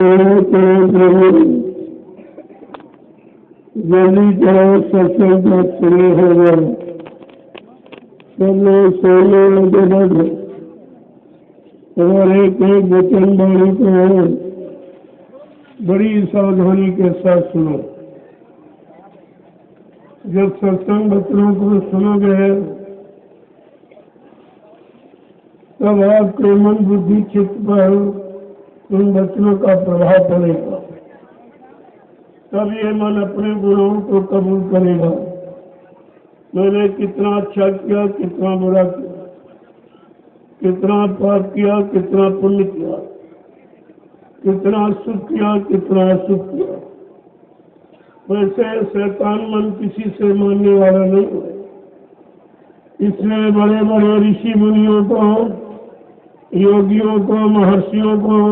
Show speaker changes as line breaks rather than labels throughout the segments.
जल्दी करो, सत्संग का शुरू होगा। सब लोग सोने लगे बैठे और एक एक वचन वाणी को बड़ी सावधानी के साथ सुनो। जब सत्संग वचनों को सुनोगे तब आपके मन बुद्धि चित्त पर उन वचनों का प्रभाव पड़ेगा। तब ये मन अपने गुणों को कबूल करेगा। मैंने कितना अच्छा किया, कितना बुरा किया, कितना पाप किया, कितना पुण्य किया, कितना सुख किया, कितना असुख किया। वैसे शैतान मन किसी से मानने वाला नहीं है। इसलिए बड़े बड़े ऋषि मुनियों को, योगियों को, महर्षियों को,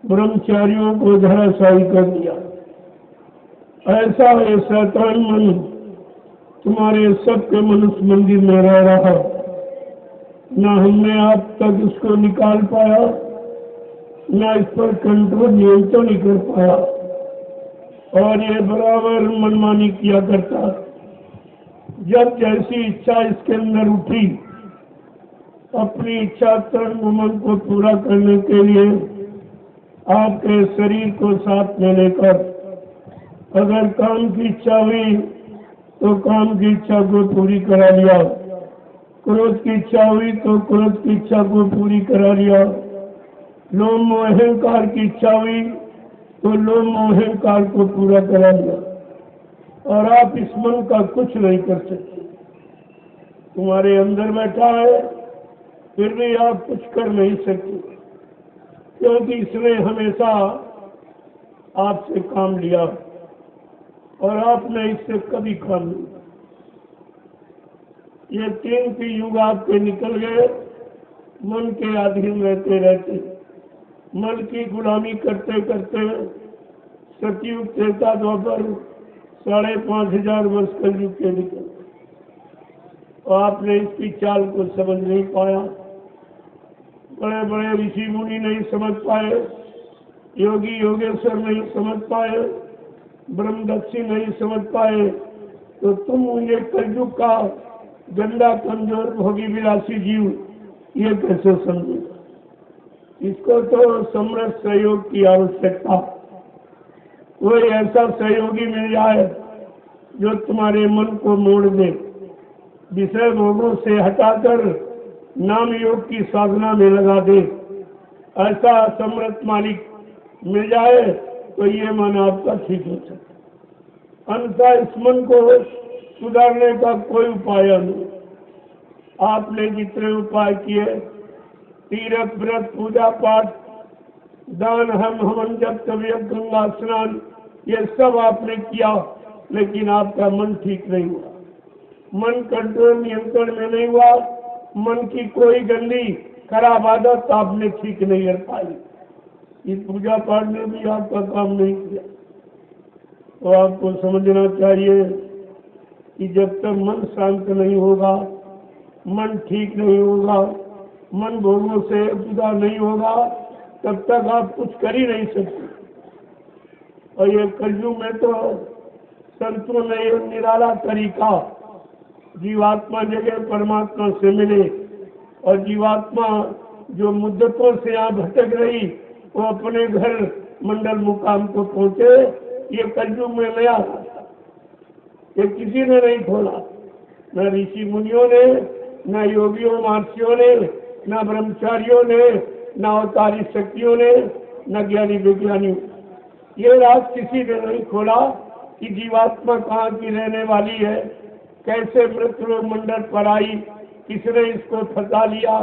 ब्रह्मचारियों को धराशायी कर दिया। ऐसा ये शैतान मन तुम्हारे सबके मनुष्य मंदिर में रह रहा। न हमने आप तक इसको निकाल पाया, न इस पर कंट्रोल नियंत्रण नहीं कर पाया, और ये बराबर मनमानी किया करता। जब जैसी इच्छा इसके अंदर उठी, अपनी इच्छा तन मन को पूरा करने के लिए आपके शरीर को साथ में लेकर अगर काम की इच्छा हुई तो काम की इच्छा को पूरी करा लिया, क्रोध की इच्छा हुई तो क्रोध की इच्छा को पूरी करा लिया, लोभ मोह अहंकार की इच्छा हुई तो लोभ मोह अहंकार को पूरा करा लिया। और आप इस मन का कुछ नहीं कर सकते। तुम्हारे अंदर बैठा है, फिर भी आप कुछ कर नहीं सकते, क्योंकि इसने हमेशा आपसे काम लिया और आपने इससे कभी काम नहीं। ये 3 युग आपके निकल गए मन के अधीन रहते रहते, मन की गुलामी करते करते। सतयुग, त्रेता, द्वापर 5,500 वर्ष कलयुग के निकल, और आपने इसकी चाल को समझ नहीं पाया। बड़े बड़े ऋषि मुनि नहीं समझ पाए, योगी योगेश्वर नहीं समझ पाए, ब्रह्मदक्षी नहीं समझ पाए, तो तुम मुझे कलयुग का गंदा कमजोर भोगी विलासी जीव ये कैसे समझेगा? इसको तो समरस सहयोग की आवश्यकता। कोई ऐसा सहयोगी मिल जाए जो तुम्हारे मन को मोड़ दे, विषय भोगों से हटाकर नाम योग की साधना में लगा दे। ऐसा समर्थ मालिक मिल जाए तो ये मन आपका ठीक हो सकता। अन्यथा इस मन को सुधारने का कोई उपाय नहीं। आपने जितने उपाय किए, तीर्थ व्रत पूजा पाठ दान हवन जप तबीयत गंगा स्नान, ये सब आपने किया, लेकिन आपका मन ठीक नहीं हुआ। मन कंट्रोल नियंत्रण में नहीं हुआ। मन की कोई गंदी खराब आदत आपने ठीक नहीं कर पाई। इस पूजा पाठ में भी आपका काम नहीं किया। तो आपको समझना चाहिए कि जब तक मन शांत नहीं होगा, मन ठीक नहीं होगा, मन भोगों से जुदा नहीं होगा, तब तक आप कुछ कर ही नहीं सकते। और ये कलयुग में तो संतों ने ये निराला तरीका, जीवात्मा जगह परमात्मा से मिले, और जीवात्मा जो मुद्दतों से यहाँ भटक रही वो अपने घर मंडल मुकाम को पहुंचे, ये कलयुग में नया रास्ता। ये किसी ने नहीं खोला, न ऋषि मुनियों ने, न योगियों महर्षियों ने, न ब्रह्मचारियों ने, न अवतारी शक्तियों ने, न ज्ञानी विज्ञानियों। ये राज किसी ने नहीं खोला कि जीवात्मा कहाँ की रहने वाली है, कैसे मृत्यु मंडल पर आई, किसने इसको फंसा लिया,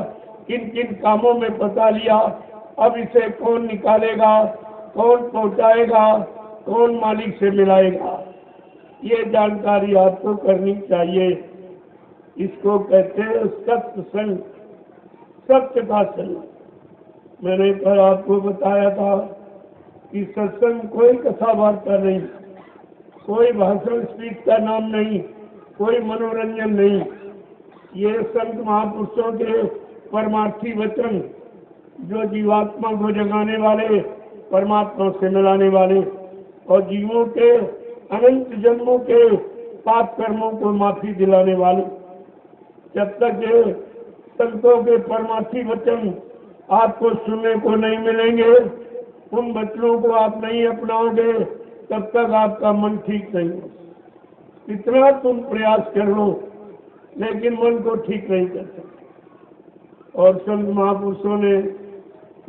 किन किन कामों में फंसा लिया, अब इसे कौन निकालेगा, कौन पहुंचाएगा, कौन मालिक से मिलाएगा, ये जानकारी आपको करनी चाहिए। इसको कहते हैं सत्संग, सत्य का संग। मैंने कल आपको बताया था कि सत्संग कोई कथा वार्ता नहीं, कोई भाषण स्पीच का नाम नहीं, कोई मनोरंजन नहीं। ये संत महापुरुषों के परमार्थी वचन जो जीवात्मा को जगाने वाले परमात्मा से मिलाने वाले और जीवों के अनंत जन्मों के पाप कर्मों को माफी दिलाने वाले। जब तक ये संतों के परमार्थी वचन आपको सुनने को नहीं मिलेंगे, उन वचनों को आप नहीं अपनाओगे, तब तक आपका मन ठीक नहीं हो। इतना तुम प्रयास कर लो, लेकिन मन को ठीक नहीं कर सकते। और संत महापुरुषों ने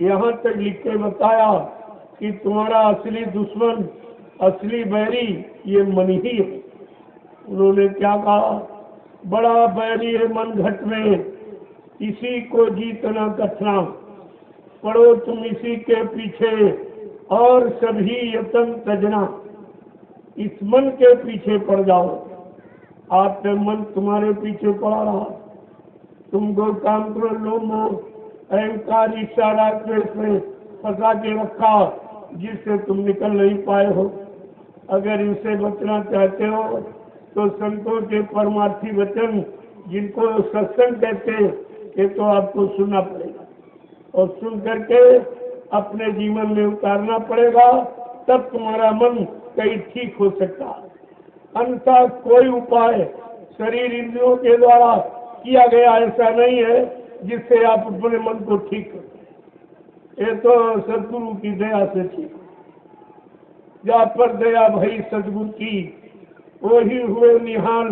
यहाँ तक लिख के बताया कि तुम्हारा असली दुश्मन, असली बैरी ये मन ही है। उन्होंने क्या कहा? बड़ा बैरी है मन घट में, इसी को जीतना कठिना, पढ़ो तुम इसी के पीछे और सभी यतन तजना। इस मन के पीछे पड़ जाओ। आपका मन तुम्हारे पीछे पड़ा रहा, तुमको काम क्रोध लोभ मोह अहंकार ईर्ष्या राग द्वेष में फंसा के रखा, जिससे तुम निकल नहीं पाए हो। अगर इनसे बचना चाहते हो तो संतों के परमार्थी वचन, जिनको सत्संग कहते हैं, ये तो आपको सुनना पड़ेगा और सुन करके अपने जीवन में उतारना पड़ेगा, तब तुम्हारा मन कहीं ठीक हो सकता। अन्यथा कोई उपाय शरीर इंद्रियों के द्वारा किया गया ऐसा नहीं है जिससे आप अपने मन को ठीक करो। ये तो सदगुरु की दया से ठीक। जहाँ पर दया भई सदगुरु की, वही हुए निहाल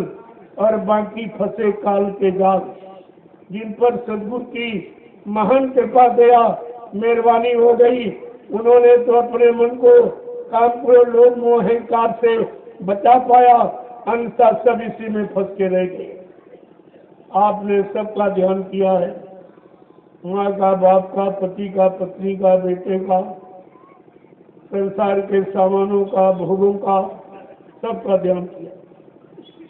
और बाकी फंसे काल के जाल। जिन पर सदगुरु की महान कृपा दया मेहरबानी हो गई, उन्होंने तो अपने मन को काम क्रोध लोभ मोह अहंकार से बचा पाया, अन्यथा सब इसी में फंस के रह गए। आपने सबका ध्यान किया है, माँ का, बाप का, पति का, पत्नी का, बेटे का, संसार के सामानों का, भोगों का, सबका ध्यान किया,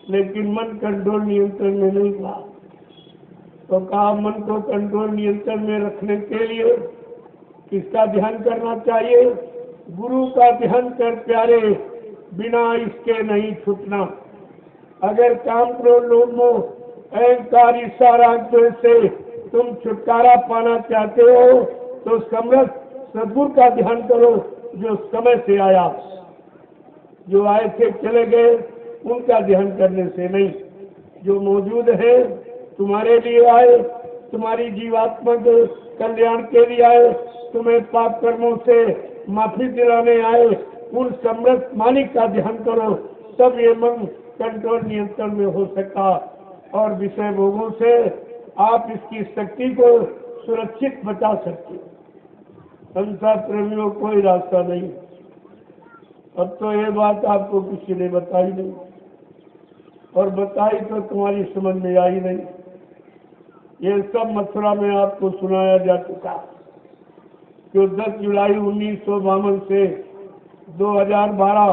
लेकिन मन कंट्रोल नियंत्रण में नहीं था। तो कहा मन को कंट्रोल नियंत्रण में रखने के लिए किसका ध्यान करना चाहिए? गुरु का ध्यान कर प्यारे, बिना इसके नहीं छूटना। अगर काम क्रोध लोभ मोह अहंकार ईर्ष्या राग द्वेष से तुम छुटकारा पाना चाहते हो तो समर्थ सद्गुरु का ध्यान करो, जो समय से आया। जो आए थे चले गए, उनका ध्यान करने से नहीं। जो मौजूद है तुम्हारे लिए आए, तुम्हारी जीवात्मा के कल्याण के लिए आए, तुम्हें पाप कर्मों से माफी दिलाने आए, उन समर्थ मालिक का ध्यान करो, तब ये मन कंट्रोल नियंत्रण में हो सकता। और विषय भोगों से आप इसकी शक्ति को सुरक्षित बचा सकते। संसार प्रेमियों कोई रास्ता नहीं। अब तो ये बात आपको किसी ने बताई नहीं, और बताई तो तुम्हारी समझ में आई नहीं। ये सब मथुरा में आपको सुनाया जा चुका, जो 10 जुलाई 1952 से 2012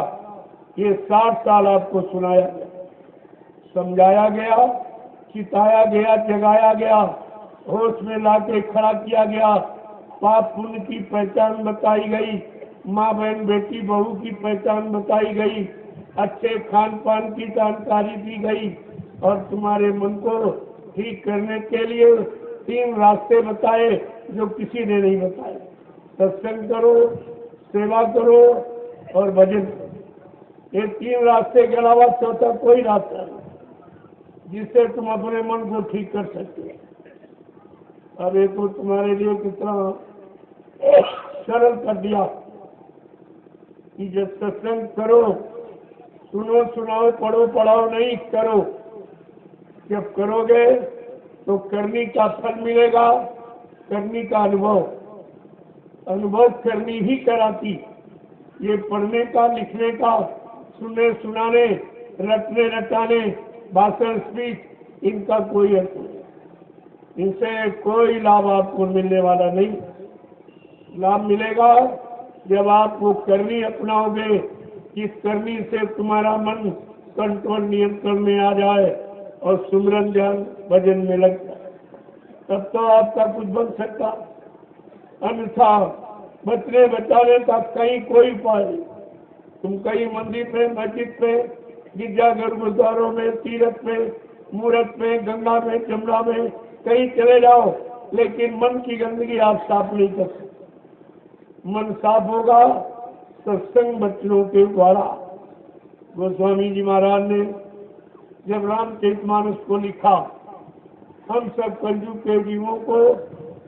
ये 60 साल आपको सुनाया गया, समझाया गया, चिताया गया, जगाया गया, होश में लाके खड़ा किया गया, पाप पुण्य की पहचान बताई गई, माँ बहन बेटी बहू की पहचान बताई गई, अच्छे खान पान की जानकारी दी गई, और तुम्हारे मन को ठीक करने के लिए 3 रास्ते बताए जो किसी ने नहीं बताए। सत्संग करो, सेवा करो और भजन करो। ये 3 रास्ते के अलावा चौथा कोई रास्ता नहीं जिससे तुम अपने मन को ठीक कर सकते हो। अब ये तो तुम्हारे लिए कितना सरल कर दिया कि जब सत्संग करो, सुनो सुनाओ, पढ़ो पढ़ाओ नहीं, करो। जब करोगे तो करनी का फल मिलेगा, करनी का अनुभव करनी ही कराती। ये पढ़ने का, लिखने का, सुनने सुनाने, रटने रटाने, भाषण स्पीच, इनका कोई अर्थ नहीं। इनसे कोई लाभ आपको मिलने वाला नहीं। लाभ मिलेगा जब आप वो करनी अपनाओगे, जिस करनी से तुम्हारा मन कंट्रोल नियंत्रण में आ जाए और सुमरन ध्यान भजन में लग जाए, तब तो आपका कुछ बन सकता। अन्यथा बचने बचाने का कहीं कोई उपाय नहीं। तुम कहीं मंदिर में, मस्जिद में, गिरजाघर गुरुद्वारों में, तीर्थ में, मूर्त में, गंगा में, जमुना में कहीं चले जाओ, लेकिन मन की गंदगी आप साफ नहीं कर सकते। मन साफ होगा सत्संग बच्चों के द्वारा। गोस्वामी जी महाराज ने जब रामचरितमानस को लिखा, हम सब कलयुग के जीवों को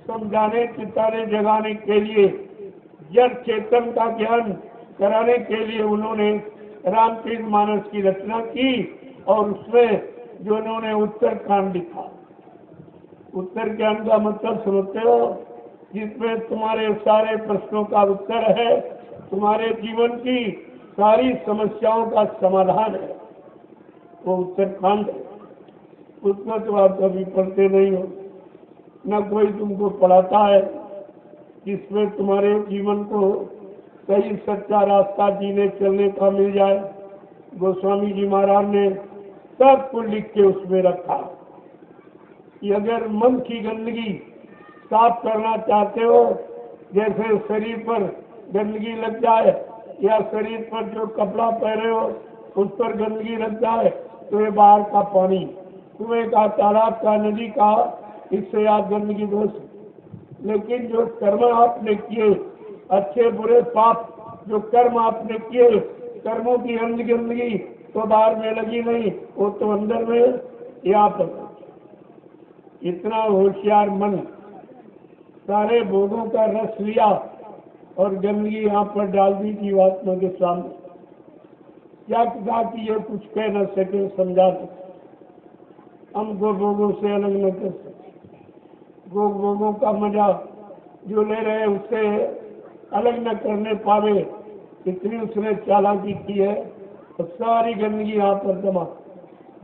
समझाने, चिताने, जगाने के लिए, जड़ चेतन का ज्ञान कराने के लिए उन्होंने रामचरितमानस की रचना की और उसमें जो उन्होंने उत्तरकांड लिखा। उत्तर ज्ञान का मतलब समझते हो, जिसमें तुम्हारे सारे प्रश्नों का उत्तर है, तुम्हारे जीवन की सारी समस्याओं का समाधान है, वो उत्तरकांड है। उसमें तो आप कभी पढ़ते नहीं हो, न कोई तुमको पढ़ाता है, जिसमें तुम्हारे जीवन को सही सच्चा रास्ता जीने चलने का मिल जाए। गोस्वामी जी महाराज ने सब कुछ लिख के उसमें रखा कि अगर मन की गंदगी साफ करना चाहते हो, जैसे शरीर पर गंदगी लग जाए या शरीर पर जो कपड़ा पहने हो उस पर गंदगी लग जाए, तो ये बाहर का पानी, कुएं का, तालाब का, नदी का, इससे आप गंदगी धो सकते। लेकिन जो कर्म आपने किए, अच्छे बुरे पाप जो कर्म आपने किए, कर्मों की गंदगी तो बाहर में लगी नहीं, वो तो अंदर में यहाँ पर। इतना होशियार मन सारे भोगों का रस लिया और गंदगी यहाँ पर डाल दी जीवात्मा के सामने। क्या कहा कि ये कुछ कह न सके, समझा सके, हमको भोगों से अलग न कर सके। भोगों का मजा जो ले रहे उससे अलग न करने पावे, इतनी उसने चालाकी की है। और सारी गंदगी यहाँ पर जमा,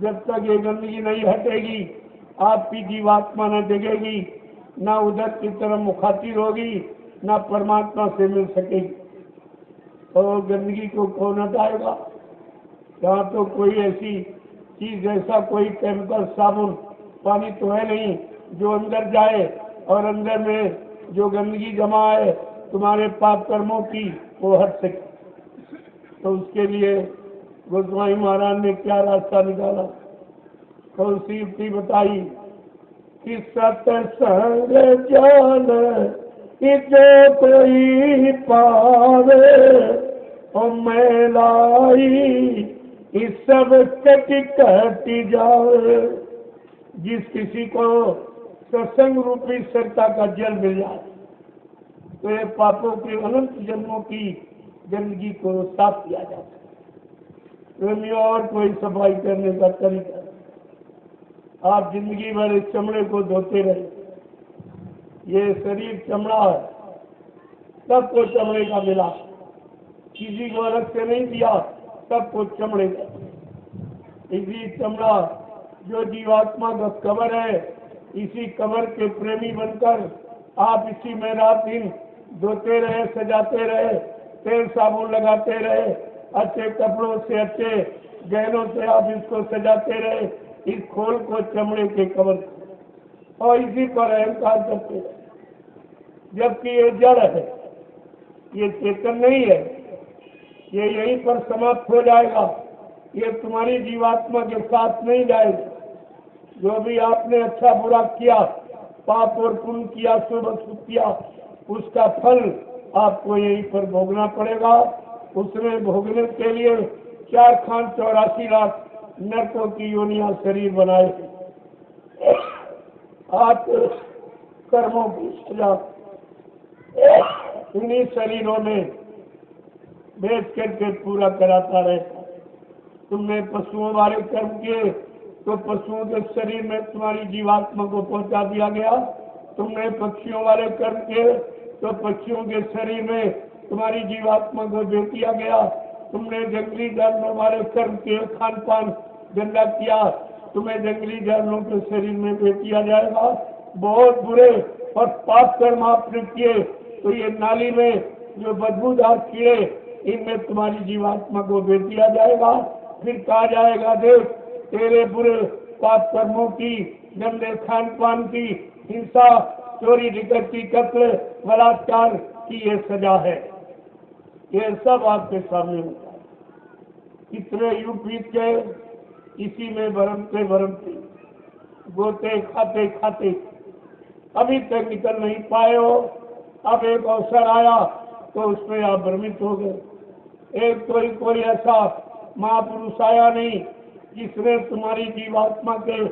जब तक ये गंदगी नहीं हटेगी आपकी जीवात्मा न जगेगी, ना उधर की तरफ मुखातिब होगी, ना परमात्मा से मिल सकेगी। और गंदगी को कौन हटाएगा? यहाँ तो कोई ऐसी चीज, ऐसा कोई केमिकल, साबुन, पानी तो है नहीं जो अंदर जाए और अंदर में जो गंदगी जमा है तुम्हारे पाप कर्मों की वो हट सके। तो उसके लिए गोस्वामी महाराज ने क्या रास्ता निकाला, कौन सी युक्ति बताई कि सत्संग जान जो कोई पावे और मैलाई इस सब कटी जाए। जिस किसी को सत्संग रूपी सरिता का जल मिल जाए तो ये पापों के अनंत जन्मों की गंदगी को साफ किया जाता है। और कोई सफाई करने का तरीका, आप जिंदगी भर इस चमड़े को धोते रहे, ये शरीर चमड़ा है, सबको चमड़े का मिला, किसी को अलग से नहीं दिया, सबको चमड़े का। इसी चमड़ा जो जीवात्मा का कवर है, इसी कवर के प्रेमी बनकर आप इसी में रात दिन धोते रहे, सजाते रहे, तेल साबुन लगाते रहे, अच्छे कपड़ों से, अच्छे गहनों से आप इसको सजाते रहे, इस खोल को चमड़े के कवर, और इसी पर अहंकार करते हैं। जबकि ये जड़ है, ये चेतन नहीं है, ये यहीं पर समाप्त हो जाएगा, ये तुम्हारी जीवात्मा के साथ नहीं जाएगा। जो भी आपने अच्छा बुरा किया, पाप और पुण्य किया, शुभ अशुभ किया, उसका फल आपको यहीं पर भोगना पड़ेगा। उसमें भोगने के लिए 484 लाख नरकों की योनियां शरीर बनाए। आप कर्मों की सजा इन्हीं शरीरों में बेच करके पूरा कराता रहता। तुमने पशुओं वाले कर्म किए तो पशुओं के शरीर में तुम्हारी जीवात्मा को पहुंचा दिया गया। तुमने पक्षियों वाले कर्म किए तो पक्षियों के शरीर में तुम्हारी जीवात्मा को दे दिया गया। तुमने जंगली जानवरों वाले कर्म किए, खान पान गंदा किया, तुम्हें जंगली जानवरों के शरीर में दे दिया जाएगा। बहुत बुरे और पाप कर्म आपने किए तो ये नाली में जो बदबूदार कीड़े, इनमें तुम्हारी जीवात्मा को दे दिया जाएगा। फिर कहा जाएगा, देख तेरे बुरे पाप कर्मों की, गंदे खान पान की, हिंसा, चोरी, डकैती, कत्ल, बलात्कार की ये सजा है। ये सब आपके सामने होता है। कितने युग बीत गए इसी में भरमते भरमते, गोते खाते खाते अभी तक निकल नहीं पाए हो। अब एक अवसर आया तो उसमें आप भ्रमित हो गए। एक कोई ऐसा महापुरुष आया नहीं जिसने तुम्हारी जीवात्मा के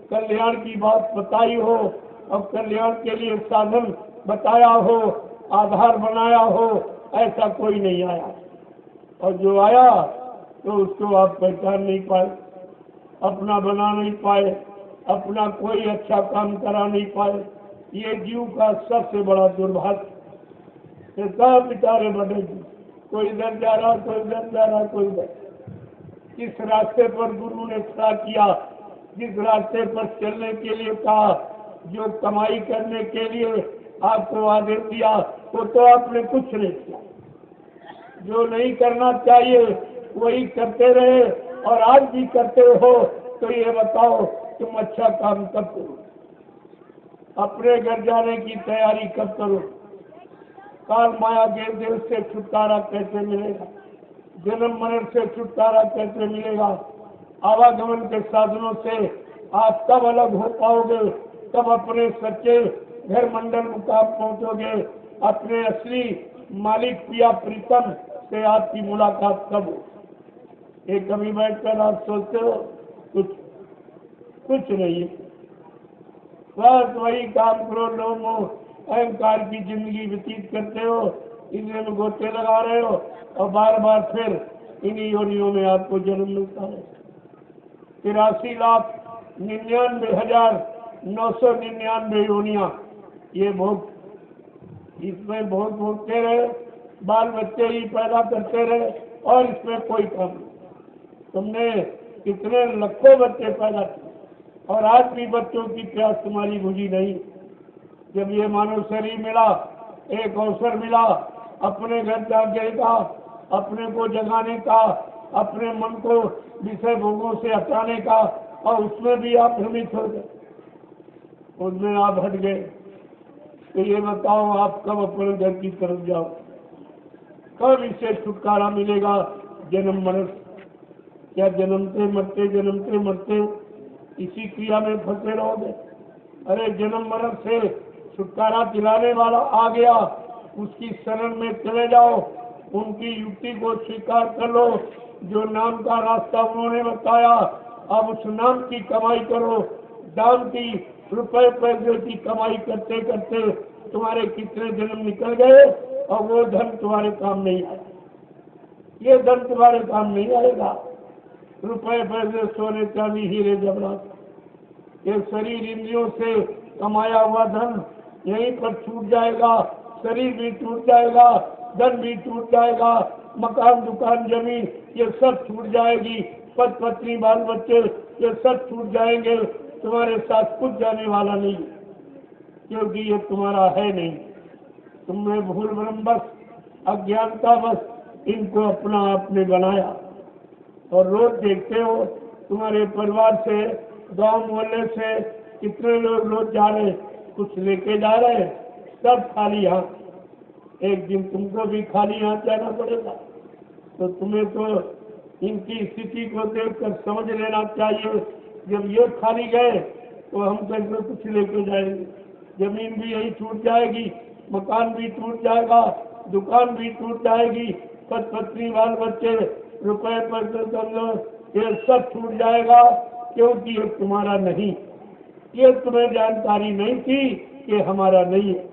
कल्याण की बात बताई हो और कल्याण के लिए साधन बताया हो, आधार बनाया हो, ऐसा कोई नहीं आया। और जो आया तो उसको आप पहचान नहीं पाए, अपना बना नहीं पाए, अपना कोई अच्छा काम करा नहीं पाए। ये जीव का सबसे बड़ा दुर्भाग्य। सब बेचारे बड़े जीव, कोई इधर जा रहा, कोई इधर जा रहा, कोई इधर। इस रास्ते पर गुरु ने खड़ा किया, जिस रास्ते पर चलने के लिए कहा, जो कमाई करने के लिए आपको आदेश दिया, वो तो आपने कुछ नहीं किया। जो नहीं करना चाहिए वही करते रहे और आज भी करते हो। तो ये बताओ तुम अच्छा काम कब करो, अपने घर जाने की तैयारी कब करो, काल माया के देव से छुटकारा कैसे मिलेगा, जन्म मरण से छुटकारा कैसे मिलेगा, आवागमन के साधनों से आप कब अलग हो पाओगे, कब अपने सच्चे घर मंडल मुकाम पहुंचोगे, अपने असली मालिक पिया प्रीतम से आपकी मुलाकात कब हो। ये कभी बैठकर आप सोचते हो? कुछ नहीं है। बस वही काम करो, लोगों अहंकार की जिंदगी व्यतीत करते हो, इनमें गोते लगा रहे हो और बार बार फिर इन्हीं योनियों में आपको जन्म मिलता है। 83,99,999 योनियां, ये बहुत, इसमें बहुत भोगते रहे, बाल बच्चे ही पैदा करते रहे और इसमें कोई काम नहीं। तुमने कितने लाखों बच्चे पैदा किए और आज भी बच्चों की प्यास तुम्हारी बुझी नहीं। जब ये मानव शरीर मिला, एक अवसर मिला अपने घर जाने का, अपने को जगाने का, अपने मन को विषय भोगों से हटाने का, और उसमें भी आप भ्रमित हो गए, उसमें आप हट गए। तो ये बताओ आप कब अपने घर की तरफ जाओ, कब इससे छुटकारा मिलेगा जन्म मरण? क्या जन्मते मरते इसी क्रिया में फंसे रहोगे? अरे जन्म मरण से छुटकारा दिलाने वाला आ गया, उसकी शरण में चले जाओ, उनकी युक्ति को स्वीकार कर लो। जो नाम का रास्ता उन्होंने बताया, अब उस नाम की कमाई करो। दाम की, रुपए पैसे की कमाई करते करते तुम्हारे कितने जन्म निकल गए और वो धन तुम्हारे काम नहीं आया। ये धन तुम्हारे काम नहीं आएगा। रुपए पैसे, सोने चांदी, हीरे जवाहरात, ये शरीर इंद्रियों से कमाया हुआ धन यहीं पर छूट जाएगा। शरीर भी टूट जाएगा, धन भी टूट जाएगा, मकान दुकान जमीन ये सब छूट जाएगी, पति पत्नी बाल बच्चे ये सब छूट जाएंगे। तुम्हारे साथ कुछ जाने वाला नहीं, क्योंकि ये तुम्हारा है नहीं। तुमने भूल भ्रम बस, अज्ञानता बस इनको अपना आपने बनाया। और रोज देखते हो तुम्हारे परिवार से, गांव मोहल्ले से कितने लोग रोज जा रहे, कुछ लेके जा रहे, सब खाली हाथ। एक दिन तुमको भी खाली हाथ जाना पड़ेगा। तो तुम्हें तो इनकी स्थिति को देखकर समझ लेना चाहिए, जब ये खाली गए तो हम कैसे कुछ लेके जाएंगे। जमीन भी यही छूट जाएगी, मकान भी टूट जाएगा, दुकान भी टूट जाएगी, पति पत्नी बाल बच्चे, रुपए पैसे धन ये सब छूट जाएगा, क्योंकि ये तुम्हारा नहीं। ये तुम्हें जानकारी नहीं थी कि हमारा नहीं है।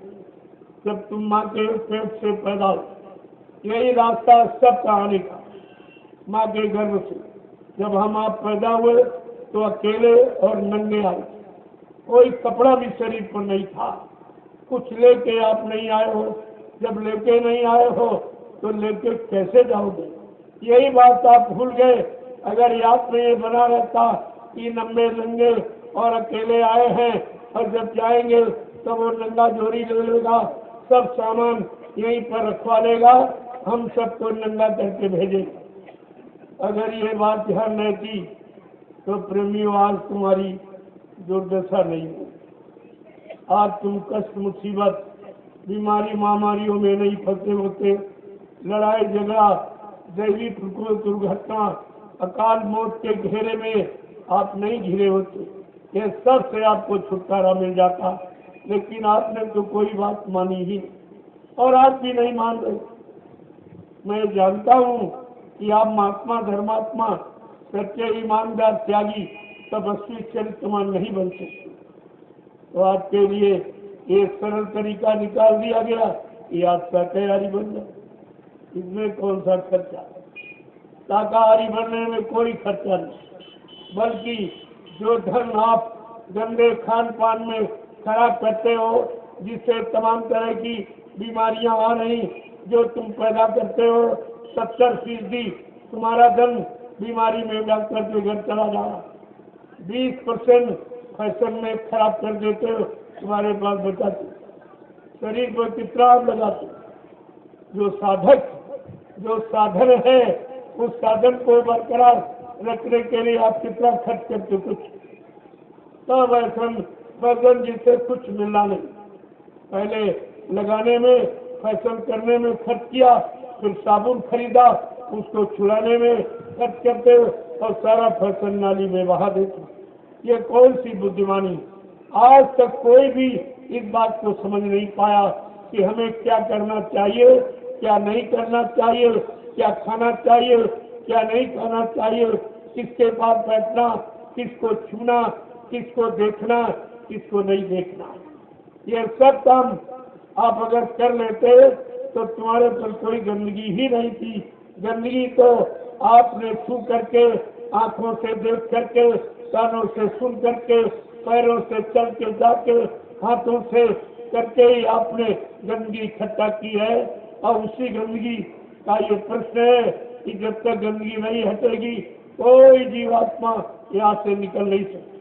जब तुम माँ के पेट से पैदा हो, यही रास्ता सबका आने का, माँ के गर्भ से। जब हम आप पैदा हुए तो अकेले और नंगे आए, कोई कपड़ा भी शरीर पर नहीं था, कुछ लेके आप नहीं आए हो। जब लेके नहीं आए हो तो लेके कैसे जाओगे? यही बात आप भूल गए। अगर याद में ये बना रहता कि नंगे नंगे और अकेले आए हैं और जब जाएंगे तो वो नंगा जोड़ी ले लेगा, सब सामान यहीं पर रखवा लेगा, हम सबको नंगा करके भेजेगा। अगर ये बात ध्यान रहती तो प्रेमियों आज तुम्हारी दुर्दशा नहीं है। आज तुम कष्ट मुसीबत बीमारी महामारियों में नहीं फंसे होते, लड़ाई झगड़ा दैवी प्रकोप दुर्घटना अकाल मौत के घेरे में आप नहीं घिरे होते। ये सब से आपको छुटकारा मिल जाता, लेकिन आपने तो कोई बात मानी ही और आज भी नहीं मान रहे। मैं जानता हूँ कि आप महात्मा, धर्मात्मा, सच्चे, ईमानदार, त्यागी, तपस्वी, चरित्रमान नहीं बन सकते। तो आपके लिए एक सरल तरीका निकाल दिया गया कि आप शाकाहारी बन जाए। इसमें कौन सा खर्चा? शाकाहारी बनने में कोई खर्चा नहीं, बल्कि जो धन आप गंदे खान पान में खराब करते हो, जिससे तमाम तरह की बीमारियां आ रही, जो तुम पैदा करते हो, 70% तुम्हारा धन बीमारी में डॉक्टर के घर चला जा रहा, 20% फैशन में खराब कर देते हो, तुम्हारे पास बचाते, शरीर पर कितना आप लगाते। जो साधन है, उस साधन को बरकरार रखने के लिए आप कितना खर्च करते, कुछ तब ऐसा बर्तन जिससे कुछ मिलना नहीं। पहले लगाने में, फैशन करने में खर्च किया, फिर साबुन खरीदा, उसको छुड़ाने में खर्च करते और सारा फैशन नाली में बहा देते। ये कौन सी बुद्धिमानी? आज तक कोई भी इस बात को समझ नहीं पाया कि हमें क्या करना चाहिए, क्या नहीं करना चाहिए, क्या खाना चाहिए, क्या नहीं खाना चाहिए, किसके पास बैठना, किसको छूना, किसको देखना, किसको नहीं देखना। ये सब काम आप अगर कर लेते तो तुम्हारे पर कोई गंदगी ही नहीं थी। गंदगी तो आपने छू करके, आंखों से देख करके, कानों से सुन करके, पैरों से चल के जाके, हाथों से करके ही आपने गंदगी इकट्ठा की है। और उसी गंदगी का ये प्रश्न है कि जब तक गंदगी नहीं हटेगी, कोई जीवात्मा यहाँ से निकल नहीं सकती।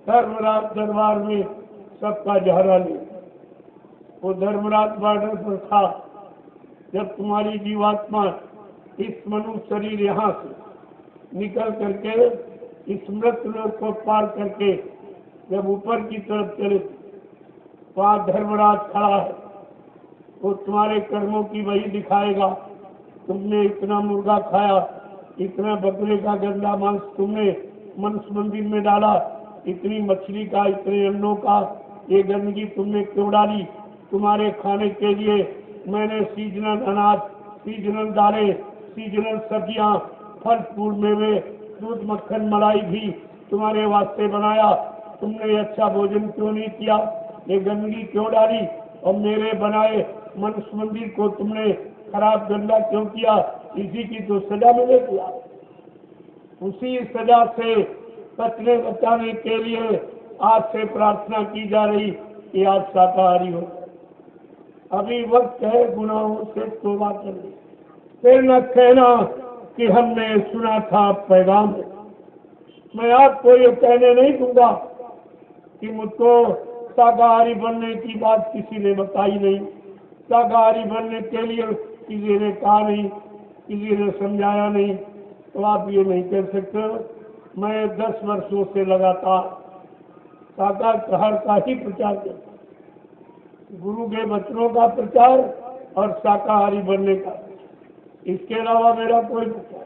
धर्मराज दरबार में सबका जहरा ले, वो धर्मराज बॉर्डर पर था। जब तुम्हारी जीवात्मा इस मनुष्य शरीर यहाँ से निकल करके इस मृत लोक को पार करके जब ऊपर की तरफ चले, वहाँ धर्मराज खड़ा है, वो तुम्हारे कर्मों की वही दिखाएगा। तुमने इतना मुर्गा खाया, इतना बकरे का गंदा मांस तुमने मनुष्य मंदिर में डाला, इतनी मछली का, इतने अंडों का ये गंदगी तुमने क्यों डाली? तुम्हारे खाने के लिए मैंने सीजनल अनाज, सीजनल दालें, सीजनल सब्जियां, फल फूल, मेवे, दूध, मक्खन, मलाई भी तुम्हारे वास्ते बनाया। तुमने अच्छा भोजन क्यों नहीं किया? ये गंदगी क्यों डाली? और मेरे बनाए मनुष्य मंदिर को तुमने खराब गंदा क्यों किया? इसी की तो सजा मिलेगी। उसी सजा से बचने बचाने के लिए आज से प्रार्थना की जा रही कि आज शाकाहारी हो। अभी वक्त है गुनाहों से तौबा करने। फिर न कहना कि हमने सुना था पैगाम। मैं आपको ये कहने नहीं दूंगा कि मुझको शाकाहारी बनने की बात किसी ने बताई नहीं, शाकाहारी बनने के लिए किसी ने कहा नहीं, किसी ने समझाया नहीं। तो आप ये नहीं कह सकते। मैं 10 वर्षों से लगातार शाकाहार का ही प्रचार करता, गुरु के वचनों का प्रचार और शाकाहारी बनने का। इसके अलावा मेरा कोई प्रचार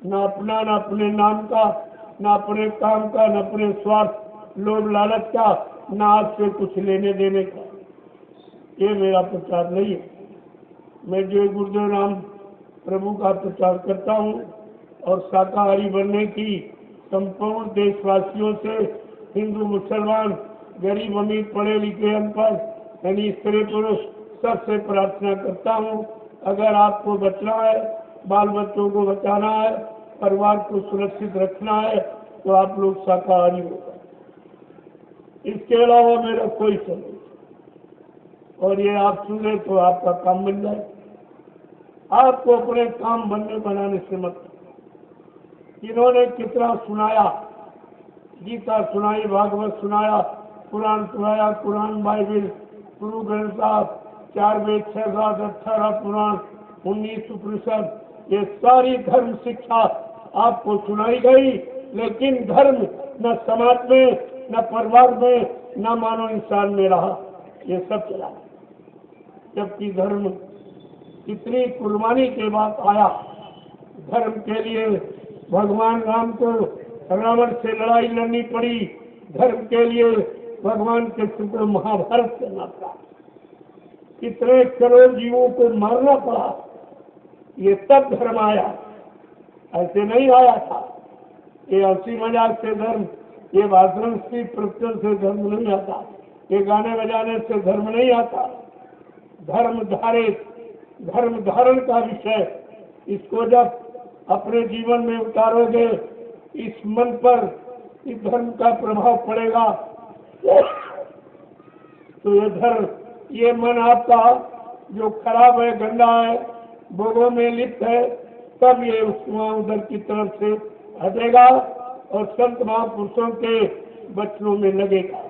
न अपना, न अपने नाम का, न अपने काम का, न अपने स्वार्थ, लोभ, लालच का, न आपसे कुछ लेने देने का। ये मेरा प्रचार नहीं है। मैं जो गुरुदेव राम प्रभु का प्रचार करता हूँ और शाकाहारी बनने की संपूर्ण देशवासियों से, हिंदू, मुसलमान, गरीब, अमीर, पढ़े लिखे, अनपढ़, यानी स्त्री पुरुष, सबसे प्रार्थना करता हूँ, अगर आपको बचना है, बाल बच्चों को बचाना है, परिवार को सुरक्षित रखना है, तो आप लोग शाकाहारी होगा। इसके अलावा मेरा कोई समझ, और ये आप सुने तो आपका काम बन जाए। आपको अपने काम बनने बनाने से मत। इन्होंने कितना सुनाया, गीता सुनाई, भागवत सुनाया, कुरान सुनाया, कुरान, बाइबिल, गुरु ग्रंथ साहब, 4 वेद, 6 शास्त्र, 18 पुराण, 19 उपनिषद, ये सारी धर्म शिक्षा आपको सुनाई गई। लेकिन धर्म न समाज में, न परिवार में, न मानव इंसान में रहा, ये सब चला। जबकि धर्म कितनी कुर्बानी के बाद आया। धर्म के लिए भगवान राम को रावण से लड़ाई लड़नी पड़ी, धर्म के लिए भगवान कृष्ण को महाभारत करना पड़ा, कितने करोड़ जीवों को मारना पड़ा, ये तब धर्म आया, ऐसे नहीं आया था। ये हंसी मजाक से धर्म, ये भाषण की प्रचलन से धर्म नहीं आता, ये गाने बजाने से धर्म नहीं आता। धर्म धारित, धर्म धारण का विषय, इसको जब अपने जीवन में उतारोगे, इस मन पर इस धर्म का प्रभाव पड़ेगा, तो ये धर्म, ये मन आपका जो खराब है, गंदा है, भोगों में लिप्त है, तब ये वहाँ उधर की तरफ से हटेगा और संत महापुरुषों के वचनों में लगेगा।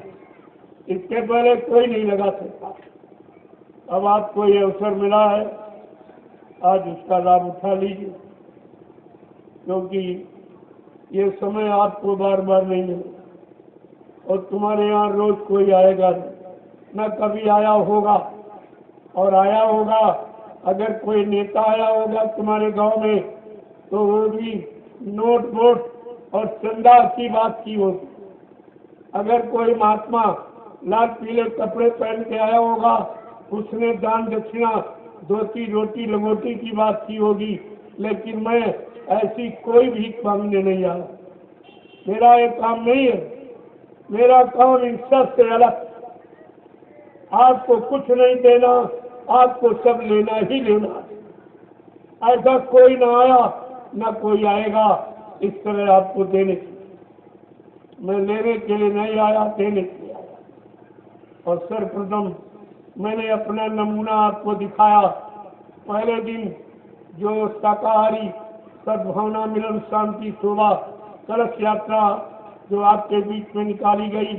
इसके पहले कोई नहीं लगा सकता। अब आपको ये अवसर मिला है, आज उसका लाभ उठा लीजिए, क्योंकि ये समय आपको बार बार नहीं मिलेगा और तुम्हारे यहाँ रोज कोई आएगा नहीं, न कभी आया होगा। और आया होगा, अगर कोई नेता आया होगा तुम्हारे गांव में, तो वो भी नोट वोट और चंदा की बात की होगी। अगर कोई महात्मा लाल पीले कपड़े पहन के आया होगा, उसने दान दक्षिणा, धोती रोटी लंगोटी की बात की होगी। लेकिन मैं ऐसी कोई भीख मांगने नहीं आया, मेरा ये काम नहीं है। मेरा काम इन सब से अलग। आपको कुछ नहीं देना, आपको सब लेना ही लेना। ऐसा कोई ना आया, ना कोई आएगा इस तरह आपको देने के लिए। मैं लेने के लिए नहीं आया, देने के लिए आया। और सर्वप्रथम मैंने अपना नमूना आपको दिखाया। पहले दिन जो शाकाहारी सद्भावना मिलन शांति शोभा कलश यात्रा जो आपके बीच में निकाली गई,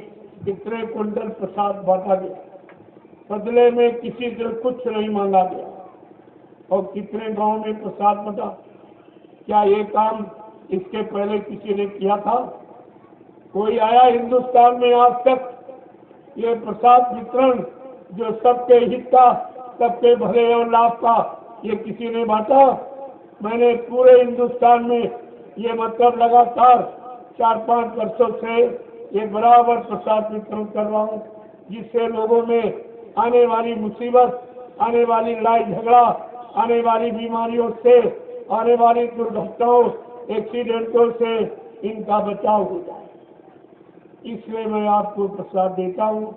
कितने कुंटल प्रसाद बांटा गया, बदले में किसी से कुछ नहीं मांगा गया। और कितने गांव में प्रसाद बटा। क्या ये काम इसके पहले किसी ने किया था? कोई आया हिंदुस्तान में आज तक ये प्रसाद वितरण जो सबके हित का, सबके भले और लाभ का, ये किसी ने बांटा? मैंने पूरे हिंदुस्तान में ये मतलब लगातार 4-5 वर्षों से ये बराबर प्रसाद वितरण कर रहा हूँ, जिससे लोगों में आने वाली मुसीबत, आने वाली लड़ाई झगड़ा, आने वाली बीमारियों से, आने वाली दुर्घटनाओं, एक्सीडेंटों से इनका बचाव हो जाए। इसलिए मैं आपको प्रसाद देता हूँ।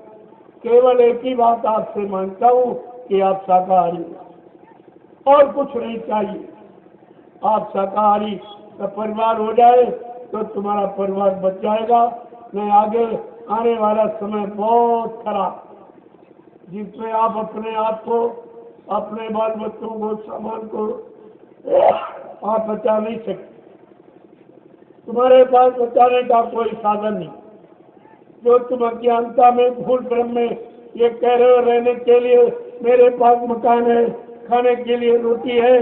केवल एक ही बात आपसे मांगता हूँ कि आप शाकाहारी, और कुछ नहीं चाहिए। आप शाकाहारी का परिवार हो जाए तो तुम्हारा परिवार बच जाएगा। नहीं आगे आने वाला समय बहुत खराब, जिसमें आप अपने आप को, अपने बाल बच्चों को, सामान को आप बचा नहीं सकते। तुम्हारे पास बचाने का कोई साधन नहीं। जो तुम अज्ञानता में, भूल भ्रम में ये कह रहे हो रहने के लिए मेरे पास मकान है, खाने के लिए रोटी है,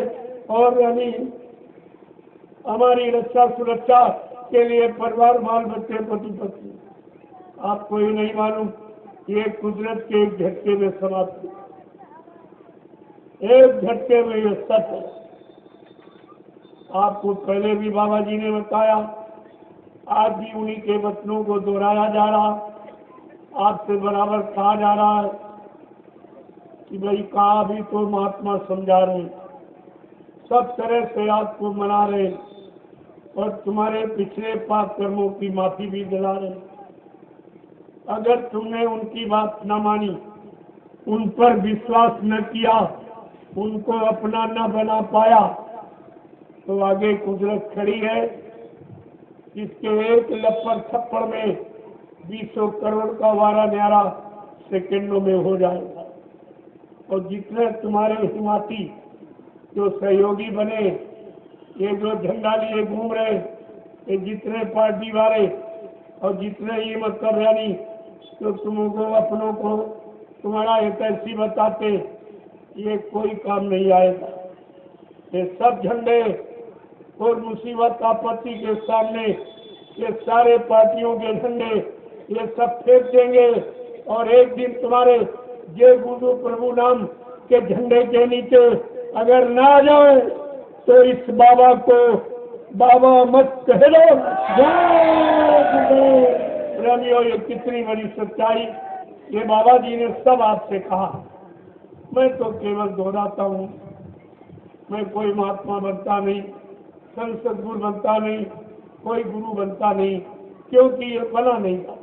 और यानी हमारी रक्षा सुरक्षा के लिए परिवार, बाल बच्चे, पति पत्नी, आपको ये नहीं मालूम ये कुदरत के एक झटके में समाप्त हुआ। एक झटके में ये सच है। आपको पहले भी बाबा जी ने बताया, आज भी उन्हीं के वचनों को दोहराया जा रहा, आपसे बराबर कहा जा रहा है कि भाई कहा भी तो महात्मा समझा रहे, सब तरह से आपको मना रहे और तुम्हारे पिछले पाप कर्मों की माफी भी दिला रहे। अगर तुमने उनकी बात न मानी, उन पर विश्वास न किया, उनको अपना न बना पाया, तो आगे कुदरत खड़ी है जिसके एक लपड़ थप्पड़ में 200 करोड़ का वारा न्यारा सेकंडों में हो जाएगा। और जितने तुम्हारे हिमाती जो सहयोगी बने, ये जो झंडा लिए घूम रहे, ये जितने पार्टी वाले और जितने ये मतलब यानी तो तुमको अपनों को तुम्हारा हितैषी बताते, ये कोई काम नहीं आएगा। ये सब झंडे और मुसीबत आपत्ति के सामने ये सारे पार्टियों के झंडे ये सब फेंक देंगे, और एक दिन तुम्हारे जय गुरु प्रभु नाम के झंडे के नीचे अगर ना आ जाए तो इस बाबा को बाबा मत कह दो। प्रेमियों, ये कितनी बड़ी सच्चाई, ये बाबा जी ने सब आपसे कहा। मैं तो केवल दोहराता हूँ मैं कोई महात्मा बनता नहीं, संत सद्गुरु बनता नहीं, कोई गुरु बनता नहीं, क्योंकि ये बना नहीं जाता।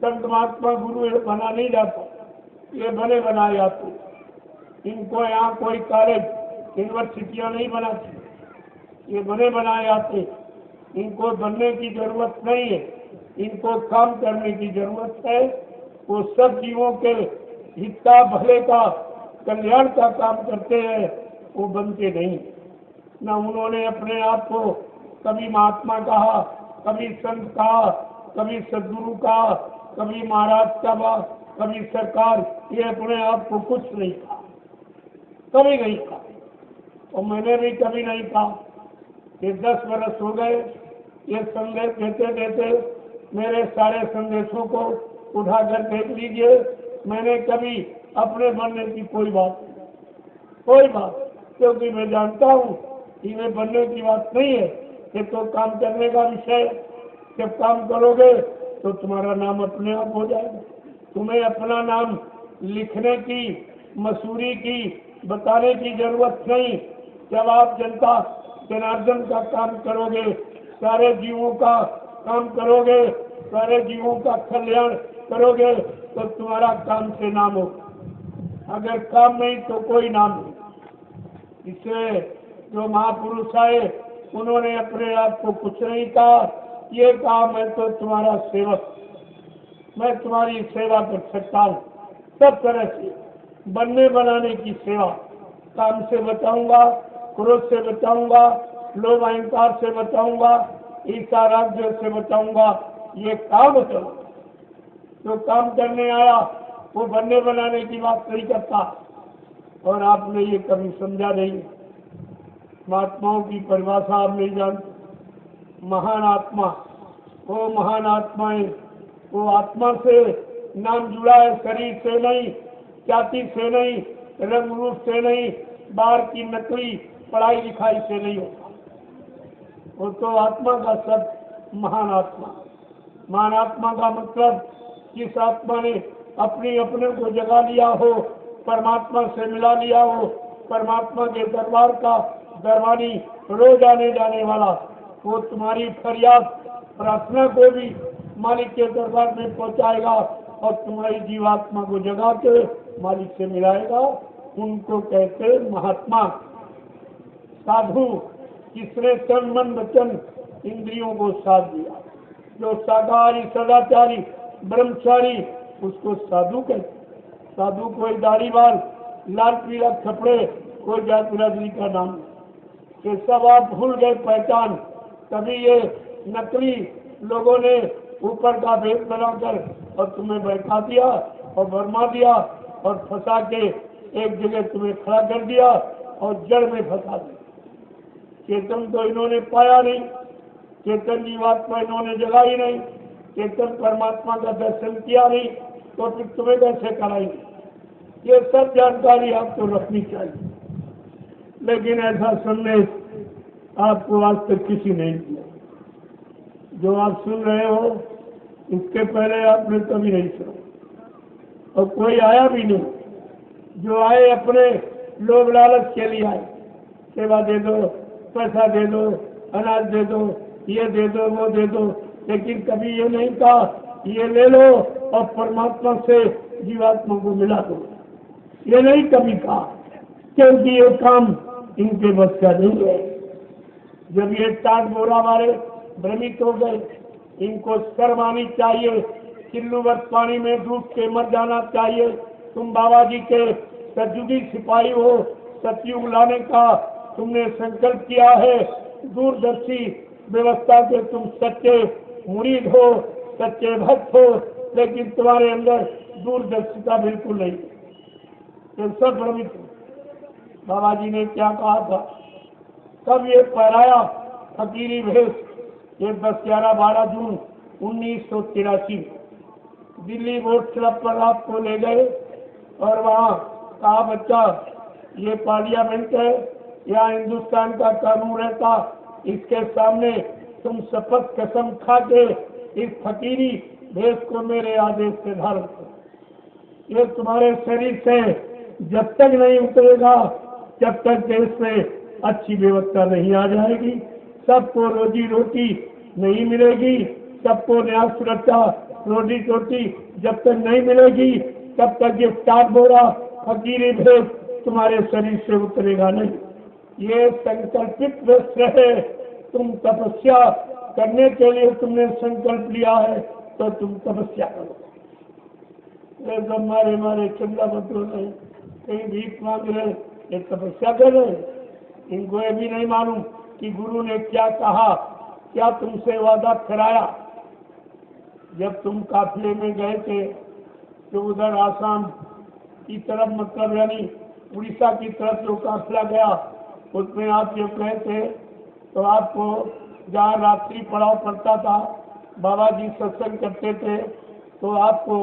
संत महात्मा गुरु ये बना नहीं जाता, ये बने बनाए जाते। इनको यहाँ कोई कॉलेज यूनिवर्सिटियाँ नहीं बनाती, ये बने बनाए जाते। इनको बनने की जरूरत नहीं है, इनको काम करने की जरूरत है। वो सब जीवों के हित का, भले का, कल्याण का काम करते हैं, वो बनते नहीं। न उन्होंने अपने आप को कभी महात्मा कहा, कभी संत कहा, कभी सदगुरु कहा, कभी महाराज कहा, कभी सरकार, ये अपने आप को कुछ नहीं कहा, कभी नहीं कहा। और मैंने भी कभी नहीं कहा। ये 10 वर्ष हो गए ये संदेश देते देते, मेरे सारे संदेशों को उठाकर देख लीजिए। मैंने कभी अपने बनने की कोई बात नहीं, कोई बात, क्योंकि मैं जानता हूँ कि मैं बनने की बात नहीं है, ये तो काम करने का विषय है। जब काम करोगे तो तुम्हारा नाम अपने आप हो जाएगा। तुम्हें अपना नाम लिखने की, मसूरी की, बताने की जरूरत नहीं। जब आप जनता जनार्दन का काम करोगे, सारे जीवों का काम करोगे, सारे जीवों का कल्याण करोगे, तो तुम्हारा काम से नाम हो। अगर काम नहीं तो कोई नाम नहीं। इसलिए जो महापुरुष आए उन्होंने अपने आप को कुछ नहीं कहा, ये कहा मैं तो तुम्हारा सेवक, मैं तुम्हारी सेवा कर सकता हूँ। सब तरह से बनने बनाने की सेवा, काम से बचाऊंगा, क्रोध से बचाऊंगा, लोभ अहंकार से बचाऊंगा, ईर्ष्या राज्य से बचाऊंगा, ये काम करो। जो काम करने आया वो बनने बनाने की बात नहीं करता। और आपने ये कभी समझा नहीं। महात्माओं की परिभाषा आप नहीं जानते। महान आत्मा, वो महान आत्माएं, वो आत्मा से नाम जुड़ा है, शरीर से नहीं, जाति से नहीं, रंग रूप से नहीं, बाहर की नकली पढ़ाई लिखाई से नहीं होता। वो तो आत्मा का सब महान आत्मा। महान आत्मा का मतलब जिस आत्मा ने अपने को जगा लिया हो, परमात्मा से मिला लिया हो, परमात्मा के दरबार का दरबारी, रोज आने जाने वाला, वो तुम्हारी फरियाद प्रार्थना को भी मालिक के दरबार में पहुंचाएगा और तुम्हारी जीवात्मा को जगा के मालिक से मिलाएगा। उनको कहते महात्मा। साधु जिसने तन मन वचन इंद्रियों को साथ दिया, जो शाकाहारी सदाचारी ब्रह्मचारी, उसको साधु कहते। साधु कोई दाढ़ी बाल, लाल पीला कपड़े, कोई जात बिरादरी का नाम, ये सब आप भूल गए पहचान। तभी ये नकली लोगों ने ऊपर का भेद बनाकर और तुम्हें बैठा दिया और भरमा दिया और फंसा के एक जगह तुम्हें खड़ा कर दिया और जड़ में फंसा दिया। चेतन तो इन्होंने पाया नहीं, चेतन जीवात्मा इन्होंने जगाई नहीं, चेतन परमात्मा का दर्शन किया नहीं, तो फिर तुम्हें कैसे कराएंगे। ये सब जानकारी आपको रखनी चाहिए, लेकिन ऐसा संदेश आपको आज तक किसी ने दिया। जो आप सुन रहे हो इसके पहले आपने कभी नहीं सुना और कोई आया भी नहीं। जो आए अपने लोभ लालच के लिए आए, सेवा दे दो, पैसा दे दो, अनाज दे दो, ये दे दो, वो दे दो, लेकिन कभी ये नहीं कहा ये ले लो और परमात्मा से जीवात्मा को मिला दो। ये नहीं कभी कहा, क्योंकि ये काम इनके बस का नहीं है। जब ये टाट बोरा वाले भ्रमित हो गए, इनको शर्म आनी चाहिए, चिल्लूवत पानी में डूब के मर जाना चाहिए। तुम बाबा जी के सतयुगी सिपाही हो, सतयुग लाने का तुमने संकल्प किया है, दूरदर्शी व्यवस्था के तुम सच्चे मुरीद हो, सच्चे भक्त हो, लेकिन तुम्हारे अंदर दूरदर्शिता बिल्कुल नहीं। तो सब भ्रमित हो। बाबा जी ने क्या कहा था, कब ये पहराया फकीरी भेष, ये 10-11-12 जून 1983 दिल्ली बोर्ड क्लब पर आपको ले गए और वहाँ कहा बच्चा ये पार्लियामेंट है, यहाँ हिंदुस्तान का कानून रहता, इसके सामने तुम शपथ कसम खा के इस फकीरी भेष को मेरे आदेश से धारण करो। ये तुम्हारे शरीर से जब तक नहीं उतरेगा जब तक देश में अच्छी व्यवस्था नहीं आ जाएगी, सबको रोजी रोटी नहीं मिलेगी, सबको न्याय सुरक्षा रोजी रोटी जब तक नहीं मिलेगी, तब तक ये 4 बोरा फकीरी भेद तुम्हारे शरीर से उतरेगा नहीं। ये संकल्पित वस्त्र है। तुम तपस्या करने के लिए तुमने संकल्प लिया है तो तुम तपस्या करो। मारे चंदा बदलो नहीं, कहीं भीख मांग रहे, ये तपस्या कर रहे। इनको ये भी नहीं मालूम कि गुरु ने क्या कहा, क्या तुमसे वादा कराया। जब तुम काफिले में गए थे तो उधर आसाम की तरफ, मतलब यानी उड़ीसा की तरफ जो काफिला गया, उसमें आप जो गए थे तो आपको जहाँ रात्रि पड़ाव पड़ता था, बाबा जी सत्संग करते थे तो आपको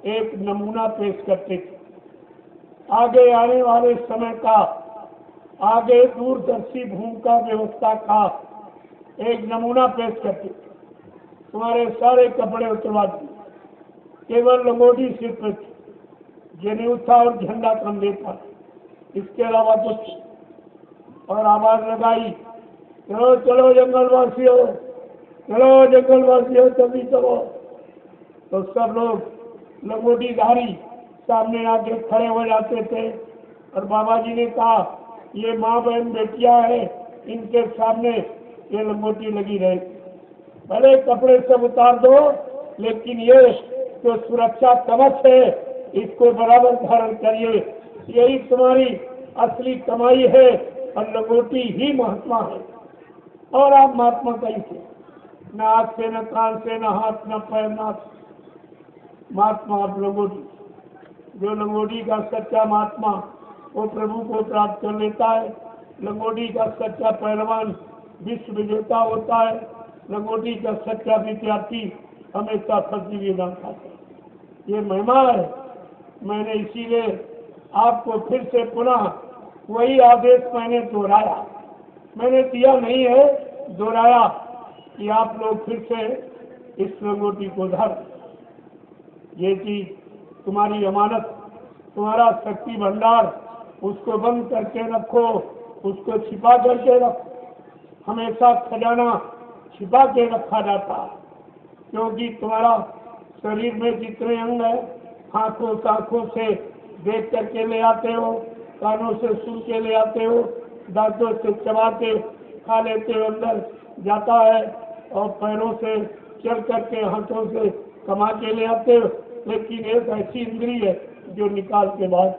एक नमूना पेश करते थे। आगे आने वाले समय का, आगे दूरदर्शी भूमिका व्यवस्था का एक नमूना पेश करते थे। तुम्हारे सारे कपड़े उतरवा दिए, केवल लंगोटी सिर पर थी, जनेऊ था और झंडा कंधे था, इसके अलावा कुछ। और आवाज लगाई, चलो चलो जंगलवासियों, चलो जंगलवासियों, जल्दी चलो। तो सब लोग लंगोटीधारी सामने आके खड़े हो जाते थे और बाबा जी ने कहा, ये माँ बहन बेटियां हैं, इनके सामने ये लंगोटी लगी रहे। भले कपड़े सब उतार दो, लेकिन ये जो सुरक्षा कवच है इसको बराबर धारण करिए। यही तुम्हारी असली कमाई है और लंगोटी ही महात्मा है। और आप महात्मा कैसे? न आँख से, न कान से, न हाथ, न पैर, न महात्मा आप लंगोटी। जो लंगोटी का सच्चा महात्मा वो प्रभु को प्राप्त कर लेता है। लंगोटी का सच्चा पहलवान विश्व विजेता होता है। लंगोटी का सच्चा विद्यार्थी हमेशा फर्जी विधान खाता है। ये महिमा है। मैंने इसीलिए आपको फिर से पुनः वही आदेश मैंने दोहराया, मैंने दिया नहीं है, दोहराया कि आप लोग फिर से इस लंगोटी को धर। ये चीज तुम्हारी अमानत, तुम्हारा शक्ति भंडार, उसको बंद करके रखो, उसको छिपा करके रखो। हमेशा खजाना छिपा के रखा जाता, क्योंकि तुम्हारा शरीर में जितने अंग है, आंखों से देख करके ले आते हो, कानों से सुन के ले आते हो, दांतों से चबा के खा लेते हो, अंदर जाता है, और पैरों से चल करके, हाथों से कमा के ले आते हो। लेकिन एक ऐसी इंद्री है जो निकाल के बाहर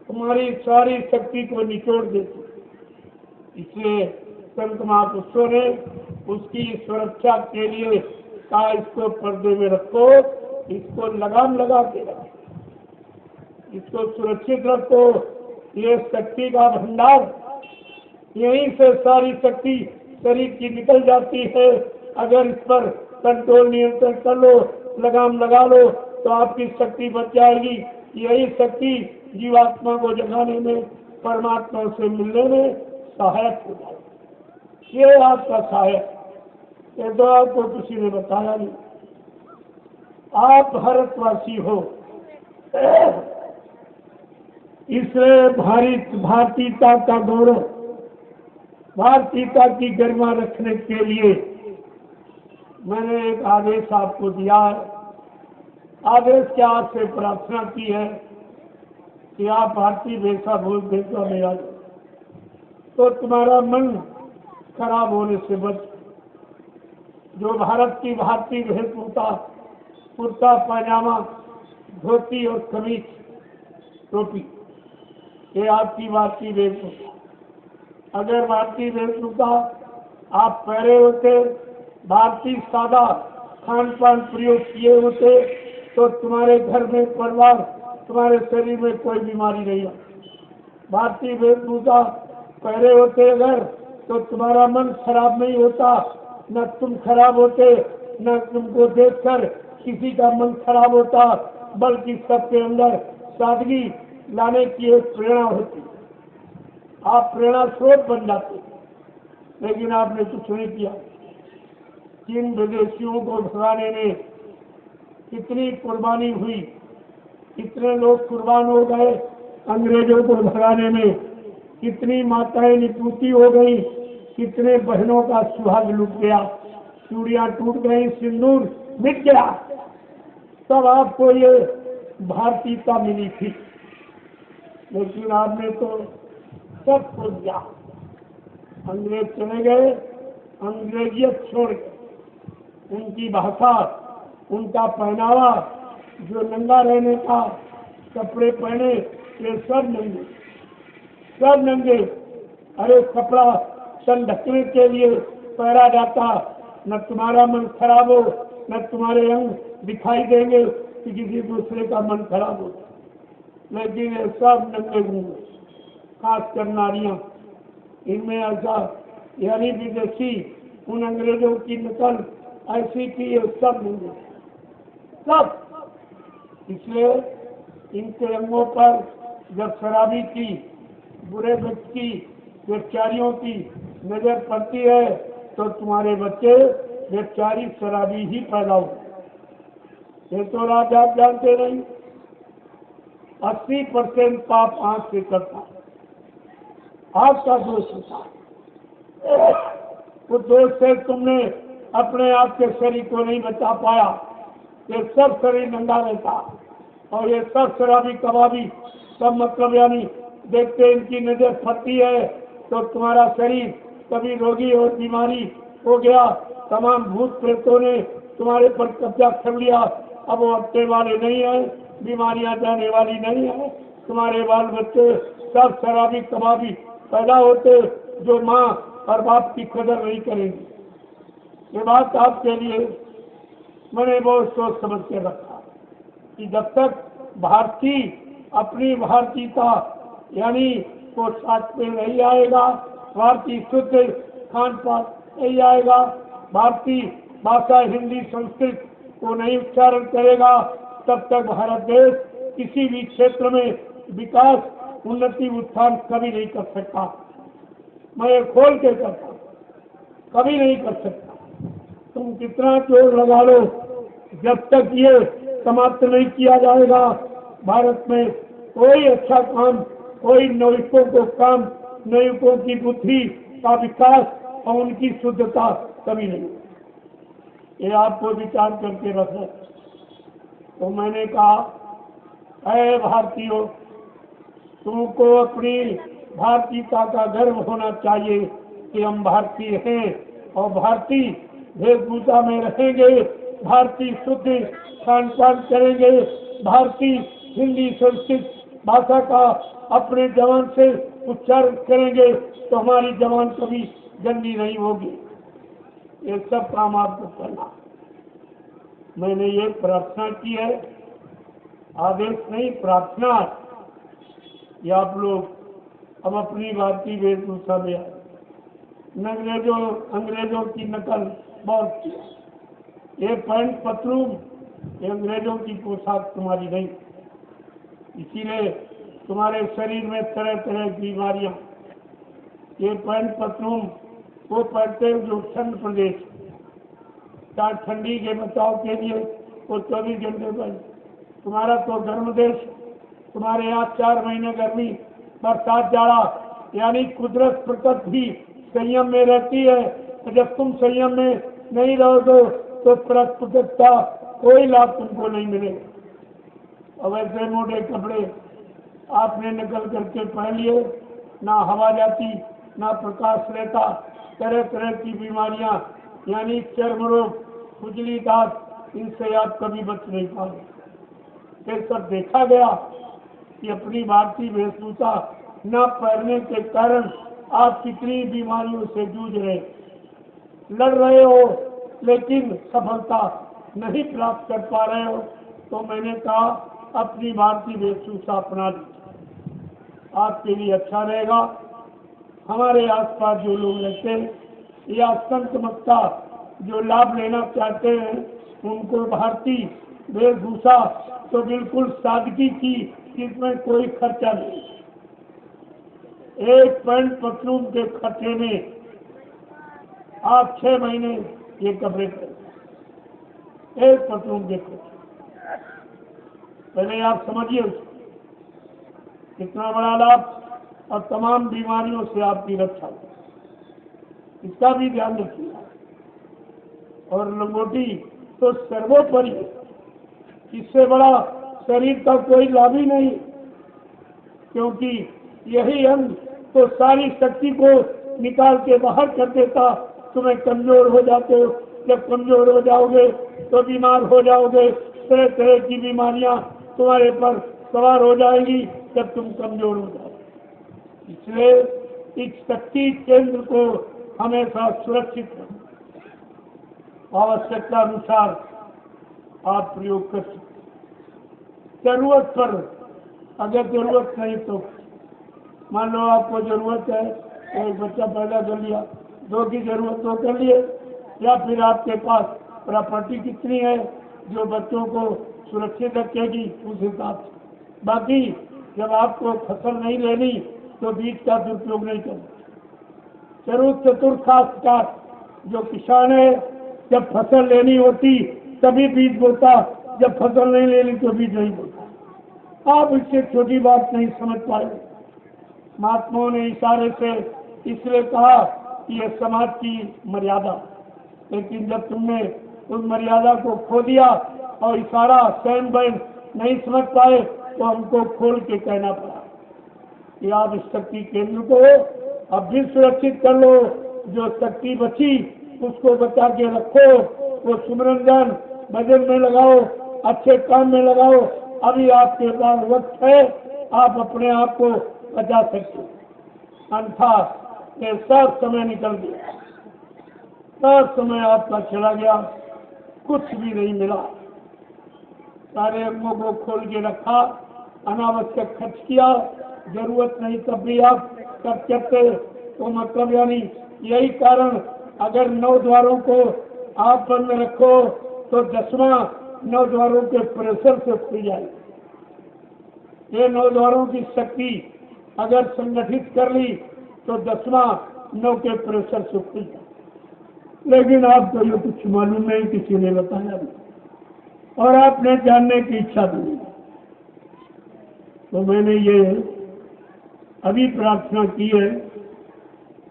तुम्हारी सारी शक्ति को निचोड़ देती। इसलिए संत महापुरुषों ने उसकी सुरक्षा के लिए कहा, इसको पर्दे में रखो, इसको लगाम लगा के रखो, इसको सुरक्षित रखो। ये शक्ति का भंडार, यहीं से सारी शक्ति शरीर की निकल जाती है। अगर इस पर कंट्रोल, नियंत्रण कर लो, लगाम लगा लो, तो आपकी शक्ति बच जाएगी। यही शक्ति जीवात्मा को जगाने में, परमात्मा से मिलने में सहायक हो जाएगी। ये आपका सहायक, ये तो आपको किसी ने बताया नहीं। आप भारतवासी हो, इसलिए भारतीयता का गौरव, भारतीयता की गरिमा रखने के लिए मैंने एक आदेश आपको दिया है। आदेश क्या आपसे प्रार्थना की है कि आप भारतीय वेशभूषा में आ जाओ, तो तुम्हारा मन खराब होने से बच। जो भारत की भारतीय वेशभूषा, कुर्ता पायजामा, धोती और कमीज, टोपी, ये आपकी भारतीय वेशभूषा। अगर भारतीय वेशभूषा आप पहरे होते, भारतीय सादा खान पान प्रयोग किए होते, तो तुम्हारे घर में, परिवार, तुम्हारे शरीर में कोई बीमारी नहीं आती। भारतीय वेशभूषा पहरे होते अगर, तो तुम्हारा मन खराब नहीं होता, न तुम खराब होते, न तुमको देखकर किसी का मन खराब होता, बल्कि सबके अंदर सादगी लाने की एक प्रेरणा होती। आप प्रेरणा स्रोत बन जाते, लेकिन आपने कुछ नहीं किया। जिन विदेशियों को भगाने में कितनी कुर्बानी हुई, कितने लोग कुर्बान हो गए अंग्रेजों को भगाने में, कितनी माताएं निपूती हो गई, कितने बहनों का सुहाग लुट गया, चूड़ियां टूट गई, सिंदूर मिट गया। तब आपको ये भारतीयता मिली थी, लेकिन आपने तो सब खो दिया। अंग्रेज चले गए, अंग्रेजियत छोड़ गए, उनकी भाषा, उनका पहनावा, जो नंगा रहने का कपड़े पहने, ये सब नंगे, सब नंगे। अरे कपड़ा तन ढकने के लिए पहना जाता, न तुम्हारा मन खराब हो, न तुम्हारे अंग दिखाई देंगे कि किसी दूसरे का मन खराब हो, लेकिन ये सब नंगे घूमे, खासकर नारियां। इनमें ऐसा, यानी विदेशी उन अंग्रेजों की नकल ऐसी की, ये सब नंगे सब। इसलिए इनके अंगों पर जब शराबी की, बुरे व्यक्ति की, व्यभिचारियों की नजर पड़ती है तो तुम्हारे बच्चे व्यभिचारी शराबी ही पैदा हो। ये तो राज आप जानते नहीं, 80% पाप आंख से करता, आपका दोष होता। उस दोष से तुमने अपने आप के शरीर को नहीं बचा पाया, ये सब शरीर नंगा रहता। और ये सब शराबी कबाबी सब, मतलब यानी देखते इनकी नजर फटती है तो तुम्हारा शरीर कभी रोगी और बीमारी हो गया, तमाम भूत प्रेतों ने तुम्हारे पर कब्जा कर लिया, अब वो हटने वाले नहीं है, बीमारियां जाने वाली नहीं है। तुम्हारे बाल बच्चे सब शराबी कबाबी पैदा होते, जो माँ और बाप की कदर नहीं करेंगे। ये बात आपके लिए मैंने बहुत सोच समझ के रखा कि जब तक भारतीय अपनी भारतीयता यानी पोशाक में नहीं आएगा, भारतीय शुद्ध खान पान नहीं आएगा, भारतीय भाषा हिंदी संस्कृत को नहीं उच्चारण करेगा, तब तक भारत देश किसी भी क्षेत्र में विकास, उन्नति, उत्थान कभी नहीं कर सकता। मैं ये खोल के कहता हूँ, कभी नहीं कर सकता। तुम कितना जोर लगा लो, जब तक ये समाप्त नहीं किया जाएगा, भारत में कोई अच्छा काम, कोई नवयुवकों को काम, नवयुवकों की बुद्धि का विकास और उनकी शुद्धता कभी नहीं। ये आपको विचार करके रखो। तो मैंने कहा, अरे भारतीयों, तुमको अपनी भारतीयता का गर्व होना चाहिए कि हम भारतीय हैं और भारतीय वेशभूषा में रहेंगे, भारतीय शुद्ध खान पान करेंगे, भारतीय हिंदी संस्कृत भाषा का अपने जवान से उच्चारण करेंगे तो हमारी जवान कभी गंदी नहीं होगी। ये सब काम आपको करना। मैंने ये प्रार्थना की है, आदेश नहीं, प्रार्थना। या आप लोग अब अपनी भारतीय वेशभूषा में आए। अंग्रेजों की नकल बहुत किया। ये पैंट पतलून, ये अंग्रेजों की पोशाक तुम्हारी नहीं, इसीलिए तुम्हारे शरीर में तरह तरह की बीमारियां। ये पैंट पतलून वो पहनते हैं जो ठंड प्रदेश, चाहे ठंडी के बचाव के लिए वो 24 घंटे पहले। तुम्हारा तो गर्म देश, तुम्हारे यहाँ 4 महीने गर्मी, बरसात, जाड़ा, यानी कुदरत प्रकृति भी संयम में रहती है। तो जब तुम संयम में नहीं रहोगे तो प्रकृति का कोई लाभ तुमको नहीं मिलेगा। अब ऐसे मोटे कपड़े आपने निकल करके पहन लिए, ना हवा जाती, ना प्रकाश रहता, तरह तरह की बीमारियां यानी चर्म रोग, खुजली, दांत, इनसे आप कभी बच नहीं पाओगे। ये सब देखा गया कि अपनी भारतीय वेशभूषा न पहनने के कारण आप कितनी बीमारियों से जूझ रहे, लड़ रहे हो, लेकिन सफलता नहीं प्राप्त कर पा रहे हो। तो मैंने कहा अपनी भारतीय वेशभूषा अपना लीजिए, आपके लिए अच्छा रहेगा। हमारे आसपास जो लोग रहते हैं या संत मक्ता जो लाभ लेना चाहते हैं, उनको भारतीय वेशभूषा तो बिल्कुल सादगी की, इसमें कोई खर्चा नहीं। एक पैंट पतलून के खर्चे में आप 6 महीने ये कपड़े पहने, एक पतलून के खर्चे। पहले आप समझिए कितना बड़ा लाभ। और तमाम बीमारियों से आपकी रक्षा हो, इसका भी ध्यान रखिएगा। और लंगोटी तो सर्वोपरि है, इससे बड़ा शरीर का कोई लाभ ही नहीं, क्योंकि यही अंग तो सारी शक्ति को निकाल के बाहर कर देता। तुम्हें कमजोर हो जाते हो, जब कमजोर हो जाओगे तो बीमार हो जाओगे, तरह तरह की बीमारियां तुम्हारे पर सवार हो जाएगी जब तुम कमजोर हो जाओगे। इसलिए इस शक्ति केंद्र को हमेशा सुरक्षित रखो, आवश्यकता अनुसार आप प्रयोग कर सकते। जरूरत पर, अगर जरूरत नहीं तो मान लो आपको जरूरत है, एक बच्चा पैदा कर लिया, 2 की जरूरत तो कर लिए, या फिर आपके पास प्रॉपर्टी कितनी है जो बच्चों को सुरक्षित रखेगी उस हिसाब से। बाकी जब आपको फसल नहीं लेनी तो बीज का दुरुपयोग नहीं करना। चतुर्थाष्टक जो किसान है, जब फसल लेनी होती तभी बीज बोता, जब फसल नहीं लेनी तो बीज नहीं बोता। आप इससे छोटी बात नहीं समझ पाए। महात्माओं ने इशारे से इसलिए कहा कि यह समाज की मर्यादा, लेकिन जब तुमने उस मर्यादा को खो दिया और इशारा स्वयं बहन नहीं समझ पाए तो हमको खोल के कहना पड़ा कि आप इस शक्ति केंद्र को अब भी सुरक्षित कर लो। जो शक्ति बची उसको बचा के रखो, वो सुमरन गान भजन में लगाओ, अच्छे काम में लगाओ। अभी आपके पास वक्त है, आप अपने आप को बचा सकते हो। अन्यथा ये सब समय निकल गया, सब समय आपका चला गया, कुछ भी नहीं मिला। सारे अंगों को खोल के रखा, अनावश्यक खर्च किया, जरूरत नहीं तब भी आप खर्च करते तो मतलब यानी यही कारण, अगर 9 द्वारों को आप बंद रखो तो 10वां 9 द्वारों के प्रेशर से खुल जाए। ये 9 द्वारों की शक्ति अगर संगठित कर ली तो 10वां 9 के प्रेशर से खुल जाए। लेकिन आपको ये कुछ मालूम नहीं, किसी ने बताया नहीं और आपने जानने की इच्छा भी नहीं। तो मैंने ये अभी प्रार्थना की है,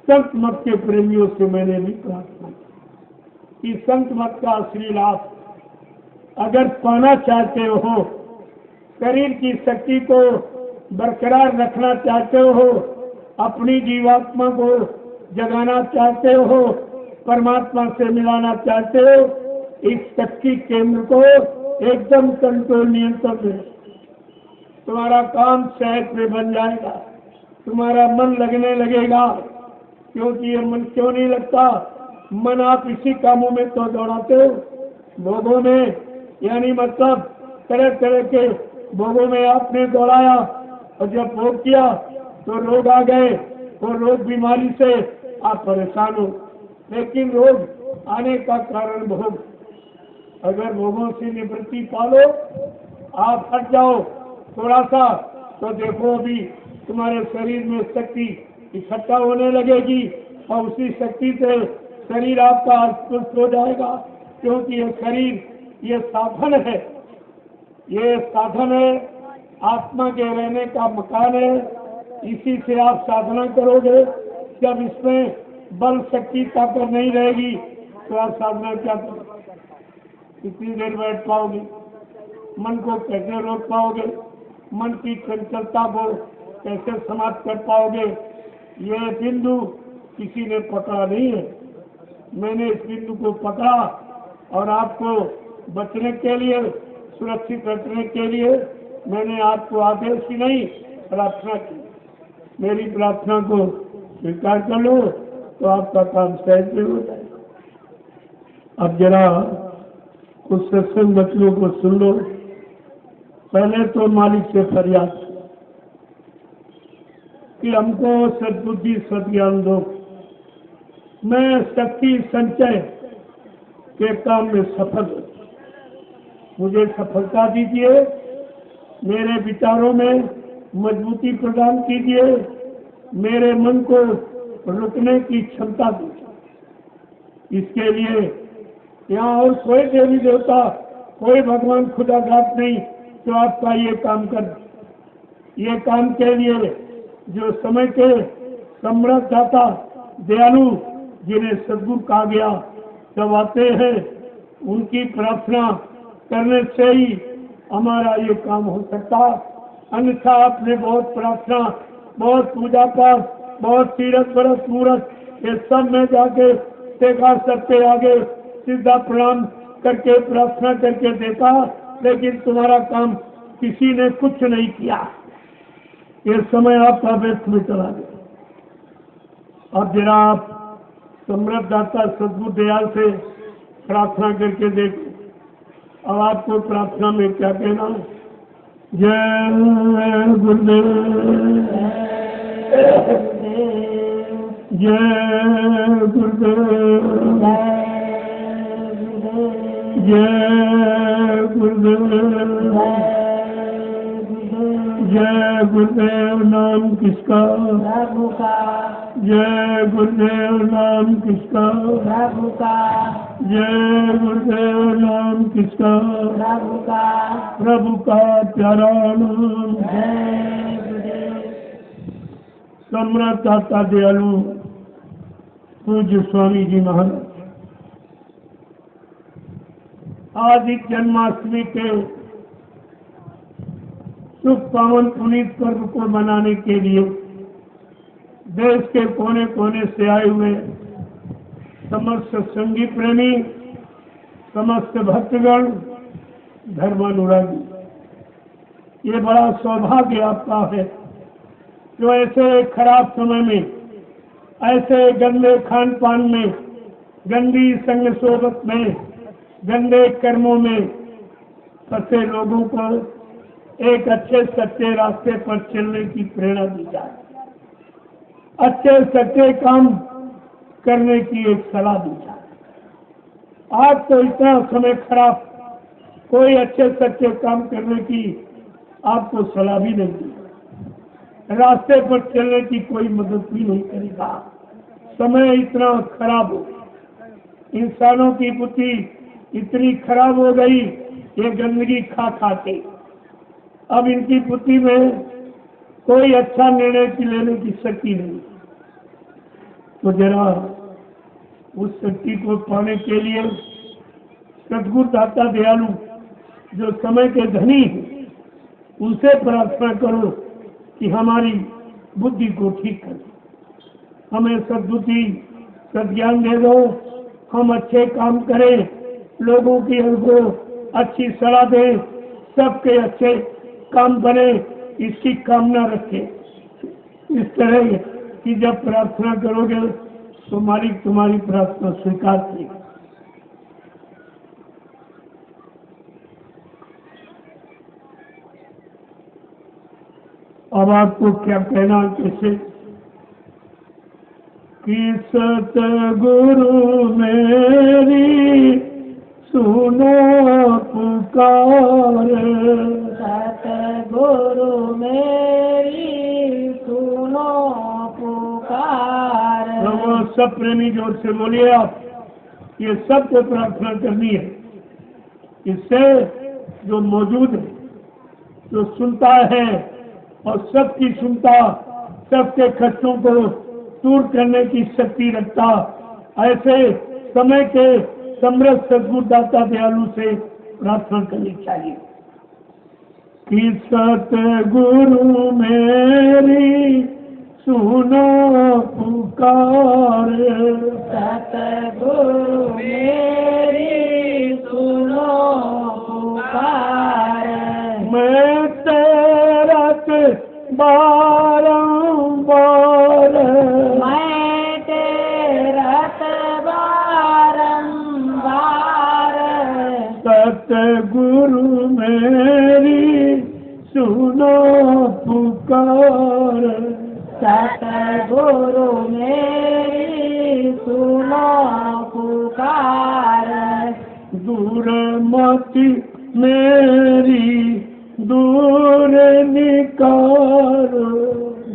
संत मत के प्रेमियों से मैंने भी प्रार्थना की कि संत मत का असली लाभ अगर पाना चाहते हो, शरीर की शक्ति को बरकरार रखना चाहते हो, अपनी जीवात्मा को जगाना चाहते हो, परमात्मा से मिलाना चाहते हो, इस शक्ति केंद्र को एकदम कंट्रोल नियंत्रण में, तुम्हारा काम सहज में बन जाएगा, तुम्हारा मन लगने लगेगा। क्योंकि ये मन क्यों नहीं लगता? मन आप इसी कामों में तो दौड़ाते हो, भोगों में, यानी मतलब तरह तरह के भोगों में आपने दौड़ाया और जब भोग किया तो रोग आ गए और रोग बीमारी से आप परेशान हो। लेकिन रोग आने का कारण भोग, अगर भोगों से निवृत्ति पालो, आप हट जाओ थोड़ा सा तो देखो अभी तुम्हारे शरीर में शक्ति इकट्ठा होने लगेगी और उसी शक्ति से शरीर आपका स्वस्थ हो जाएगा। क्योंकि ये शरीर ये साधन है, ये साधन है, आत्मा के रहने का मकान है। इसी से आप साधना करोगे। जब इसमें बल शक्ति ताकत नहीं रहेगी तो आप साधना क्या करोगे? कितनी देर बैठ पाओगे? मन को कैसे रोक पाओगे? मन की चंचलता को कैसे समाप्त कर पाओगे? ये बिंदु किसी ने पकड़ा नहीं है। मैंने इस बिंदु को पकड़ा और आपको बचने के लिए, सुरक्षित रखने के लिए मैंने आपको आदेश ही नहीं प्रार्थना की। मेरी प्रार्थना को स्वीकार कर लो तो आपका काम सहज में हो जाएगा। अब जरा कुछ सत्संग बच्चों को सुन लो। पहले तो मालिक से फरियाद कि हमको सद्बुद्धि सद्ज्ञान दो, मैं शक्ति संचय के काम में सफल हूं, मुझे सफलता दीजिए, मेरे विचारों में मजबूती प्रदान कीजिए, मेरे मन को रुकने की क्षमता दीजिए। इसके लिए यहाँ और कोई देवी देवता, कोई भगवान खुदा जात नहीं जो आपका ये काम कर। ये काम के लिए जो समय के समृद्ध दाता दयालु जिन्हें सद्गुरु कहा गया जब आते हैं उनकी प्रार्थना करने से ही हमारा ये काम हो सकता। अन्यथा आपने बहुत प्रार्थना, बहुत पूजा पाठ, बहुत तीरथ व्रत मूरत ये सब में जाके देखा, सबके आगे सीधा प्रणाम करके प्रार्थना करके देखा, लेकिन तुम्हारा काम किसी ने कुछ नहीं किया। ये समय आपका व्यर्थ में चला गया। अब जरा आप समृद्ध दाता सद्गुरु दयाल से प्रार्थना करके देखो। अब आपको प्रार्थना में क्या कहना है? जय गुरुदेव, जय गुरुदेव, जय गुरुदेव, जय गुरुदेव। नाम किसका?
प्रभु का।
जय गुरुदेव। नाम किसका?
प्रभु का।
जय गुरुदेव। नाम किसका?
प्रभु का।
प्रभु का प्यारा नाम।
जय गुरुदेव।
सम्राट दाता दयालु पूज्य स्वामी जी महाराज, आज इस जन्माष्टमी के शुभ पावन पुनीत पर्व को मनाने के लिए देश के कोने कोने से आए हुए समस्त संगी प्रेमी, समस्त भक्तगण, धर्मानुरागी, ये बड़ा सौभाग्य आपका है जो ऐसे खराब समय में, ऐसे गंदे खान पान में, गंदी संग सोबत में, गंदे कर्मों में फंसे लोगों को एक अच्छे सच्चे रास्ते पर चलने की प्रेरणा दी जाए, अच्छे सच्चे काम करने की एक सलाह दी जाए। आज तो इतना समय खराब, कोई अच्छे सच्चे काम करने की आपको सलाह भी नहीं दी, रास्ते पर चलने की कोई मदद भी नहीं करेगा। समय इतना खराब हो, इंसानों की बुद्धि इतनी खराब हो गई, ये गंदगी खा खा के अब इनकी बुद्धि में कोई अच्छा निर्णय की लेने की शक्ति नहीं। तो जरा उस शक्ति को पाने के लिए सद्गुरु दाता दयालु जो समय के धनी है उनसे प्रार्थना करो कि हमारी बुद्धि को ठीक कर, हमें सद्बुद्धि सद्ज्ञान दे दो, हम अच्छे काम करें, लोगों की हमको अच्छी सलाह दें, सबके अच्छे काम बने, इसकी कामना रखें। इस तरह की जब प्रार्थना करोगे तो मालिक तुम्हारी प्रार्थना स्वीकार करेगा। अब आपको क्या कहना, कैसे कि सतगुरु मेरी सुनो पुकार,
सतगुरु मेरी सुनो पुकार।
तो सब प्रेमी जोर से बोलिए आप, ये सबको प्रार्थना करनी है। इससे जो मौजूद है, जो सुनता है और सबकी सुनता, सबके कष्टों को दूर करने की शक्ति रखता, ऐसे समय के समृद्ध सद्गुरु दाता दयालु से प्रार्थना करनी चाहिए कि सतगुरु मेरी सुनो पुकार,
सतगुरु मेरी सुनो पुकार।
मैं तेरा बारंबार,
मैं तेरा बारंबार,
सतगुरु मेरी सुनो पुकार,
सतगुरु मेरी सुनो पुकार।
दूर मति मेरी दूर निकालो,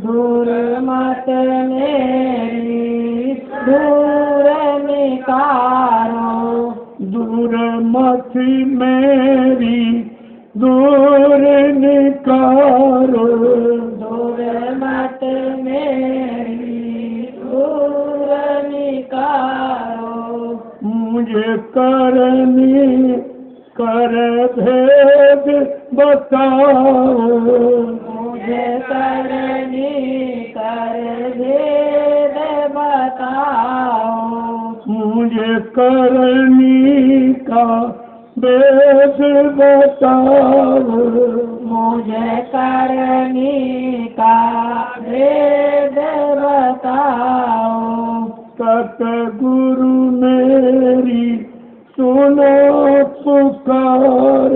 दूर मत मेरी दूर निकारो,
दूर मति मेरी दूर निकालो,
दूर मत
मुझे करनी कर भेद बताओ,
मुझे करनी कर भेद बताओ,
मुझे करनी का भेद बताओ,
मुझे करनी का भेद बताओ।
सतगुरु मेरी सुनो पुकार,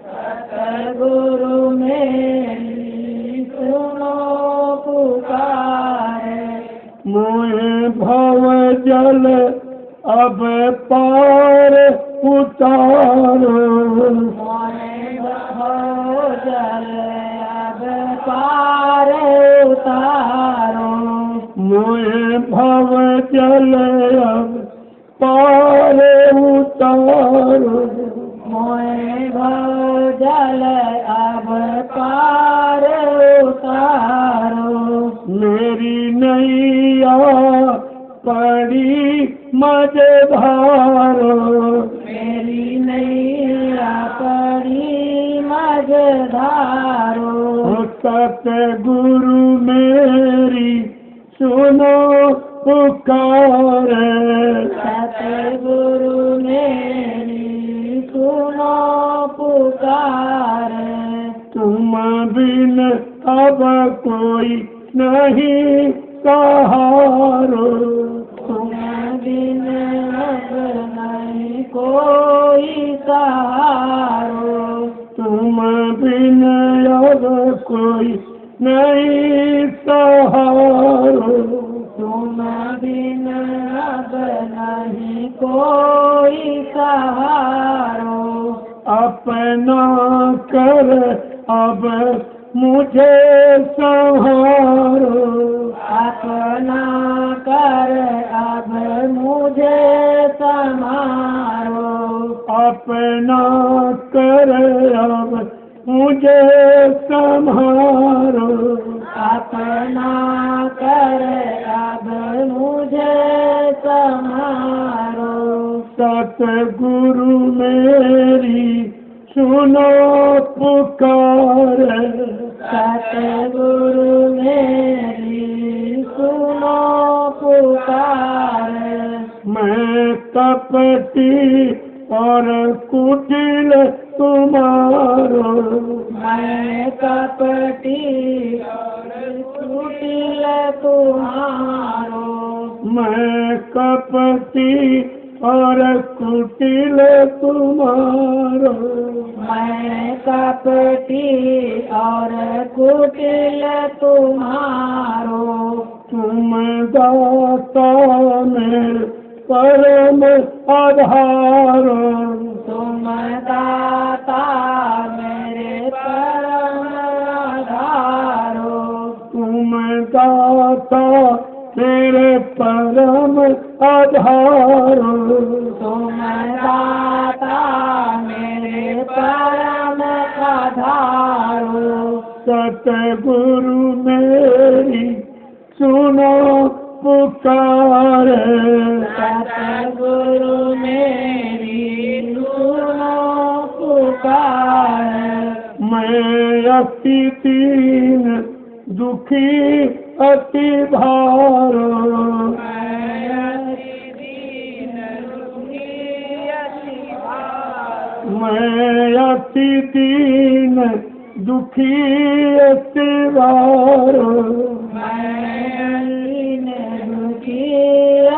सतगुरु मेरी सुनो पुकार,
मोहे भव जल अब पार उतारो,
मोहे भव जल अब पार उतारो,
मोहे भव जल अब पार उतारो,
मोहे भव जल अब पार उतारो,
मेरी नैया पड़ी मझधारो,
मेरी नैया पड़ी मझधारो,
सतगुरु मेरी सुनो पुकार,
सतगुरु मेरी सुनो पुकार,
तुम बिन अब कोई नहीं सहारो,
तुम बिन अब नहीं कोई सहारो,
तुम बिन अब कोई नहीं सहारो,
तुम बिन अब नहीं कोई सहारो,
अपना कर अब मुझे संहारो,
अपना कर अब मुझे संहारो,
अपना कर अब मुझे संहारो,
अपना कर अब मुझे संहारो,
सतगुरु मेरी सुनो पुकार,
सतगुरु मेरी सुनो पुकार,
मैं कपटी और कुटिल तुम्हारो,
मैं कपटी और कुटिल तुम्हारो,
मैं कपटी और कुटिल तुम्हारो,
मैं कपटी और कुटिल तुम्हारो,
तुम दाता मेरे परम आधारो,
तुम दाता मेरे परम आधारो,
तुम दाता मेरे परम आधारो,
तुम दाता मेरे परम आधारो,
सतगुरु मेरी सुनो पुकार,
सतगुरु मेरी सुनो पुकार,
मैं अति दीन दुखी अति भारो, मैं अति दीन दुखी अति भारो,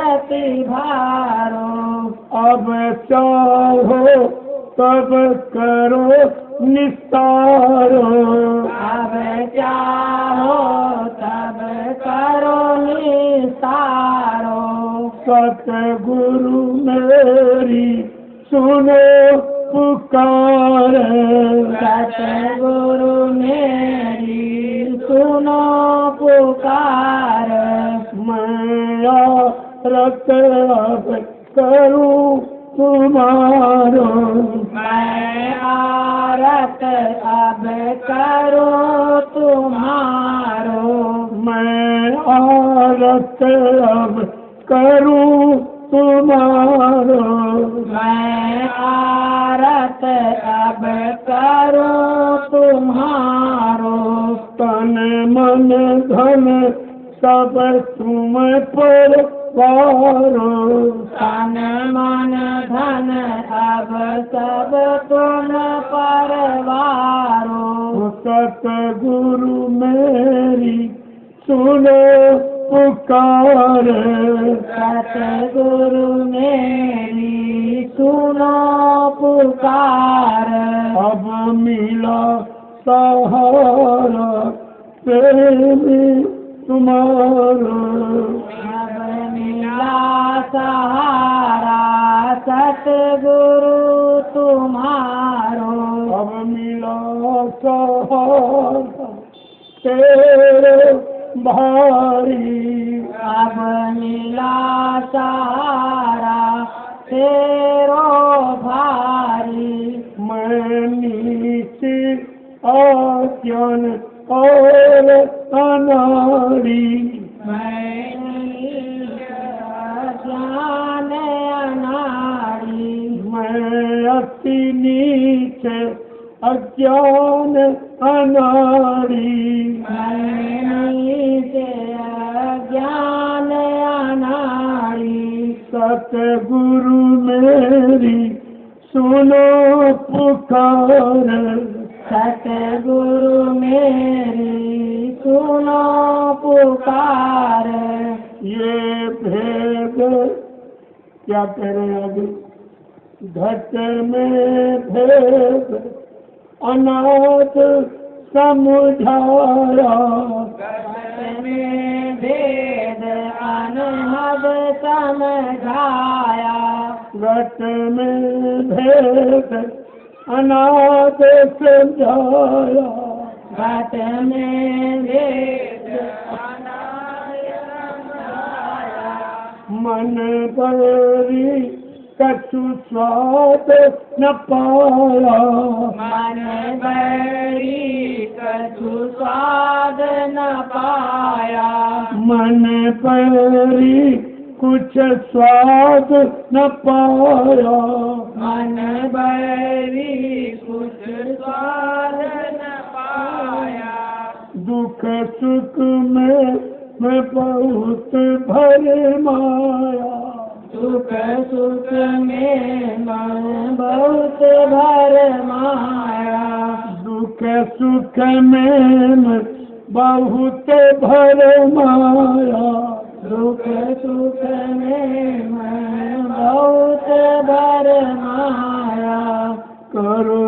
अति भारो,
अब चाहो तब करो निस्तारो,
अब चाहो तब करो निस्तारो,
सतगुरु मेरी सुनो पुकार,
सतगुरु मेरी सुनो पुकार,
मैं आरत अब करूं तुम्हारो,
मैं आरत अब करूं तुम्हारो,
मैं आरत अब करूं तुम्हारो।
मैं आरत अब करूं तुम्हारो।
तन मन धन सब तुम पर वारो।
तन मन धन अब सब तुम परवारो।
सतगुरु मेरी सुनो पुकार।
सतगुरु मेरी सुनो पुकार।
अब मिला सहारा प्रेम तुम्हारा।
अब मिला सहारा सतगुरु तुम्हारो।
अब मिला सहारा तेरे भारी।
अब मिला सहारा तेरो भारी।
मैं नीचे अज्ञान और अनाड़ी।
मैं ज्ञान अनाड़ी।
मैं अति नीचे अज्ञान अनाड़ी।
नीचे ज्ञान अनाड़ी।
सतगुरु मेरी सुनो पुकार।
सतगुरु मेरी सुनो पुकार।
ये भेद क्या कह रहे हैं अभी? घट में भेद अनाथ समझाया।
घट में भेद अनहद समझाया।
घट में भेद अनाथ समझाया।
घट में भेद अनाथ समझाया।
मन बरी कछु स्वाद न पाया।
मन बरी कछु स्वाद न पाया।
मन बरी कुछ स्वाद न पाया।
मन बरी कुछ स्वाद न पाया।
दुख सुख में मैं बहुत भर माया।
सुख सुख में मन बहुत भर माया।
दुख सुख में मैं बहुत भर माया।
दुख सुख में मन बहुत भर माया।
करो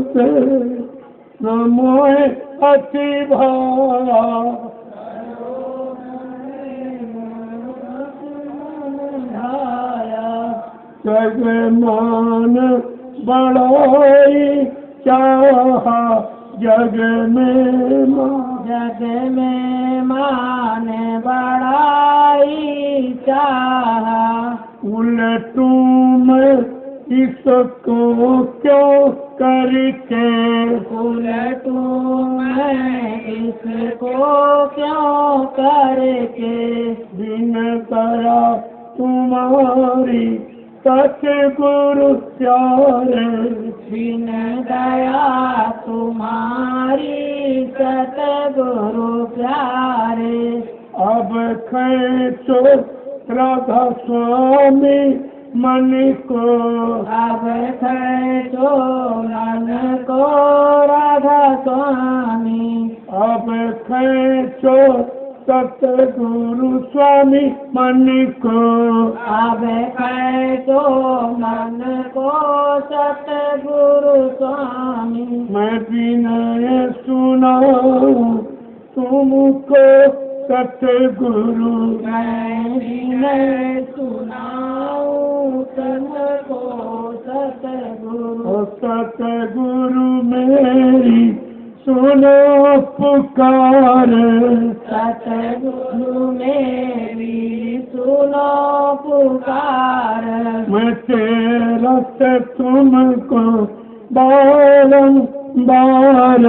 से न मोह अति भाया। जग मान बड़ाई चाहा जग में
जग में मान बड़ाई चाहा।
उलटू मैं इसको क्यों करके।
उलटू मैं इसको क्यों करके।
बिन करा तुम्हारी सतगुरु प्यारे।
बिन दया तुम्हारी सतगुरु प्यारे।
अब खेचो राधा स्वामी मन को।
अब खेचो मन को राधा स्वामी।
अब खेचो सतगुरु स्वामी मन को।
अब खेचो मन को सतगुरु स्वामी।
मैं विनय सुनाऊं तुमको सतगुरु।
मैं विनय सुनाऊं तुमको सतगुरु।
ओ सतगुरु मेरी सुनो पुकार।
सतगुरु मेरी सुनो पुकार।
मैं तेरा से तुमको बारंबार।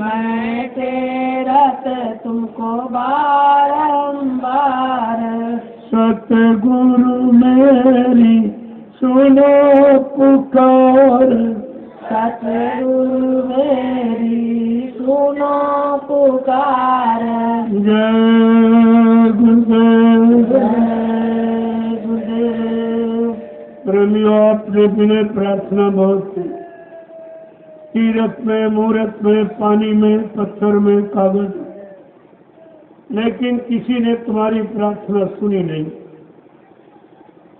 मैं तेरा से तुमको बारंबार।
सत सतगुरु मेरी सुनो पुकार,
सतगुरु मेरी सुनो पुकार।
जय गुरुदेव।
जय गुरुदेव।
प्रेमियों, आपने बिना प्रार्थना बहुत की, तीरथ में, मूरत में, पानी में, पत्थर में, कागज, लेकिन किसी ने तुम्हारी प्रार्थना सुनी नहीं,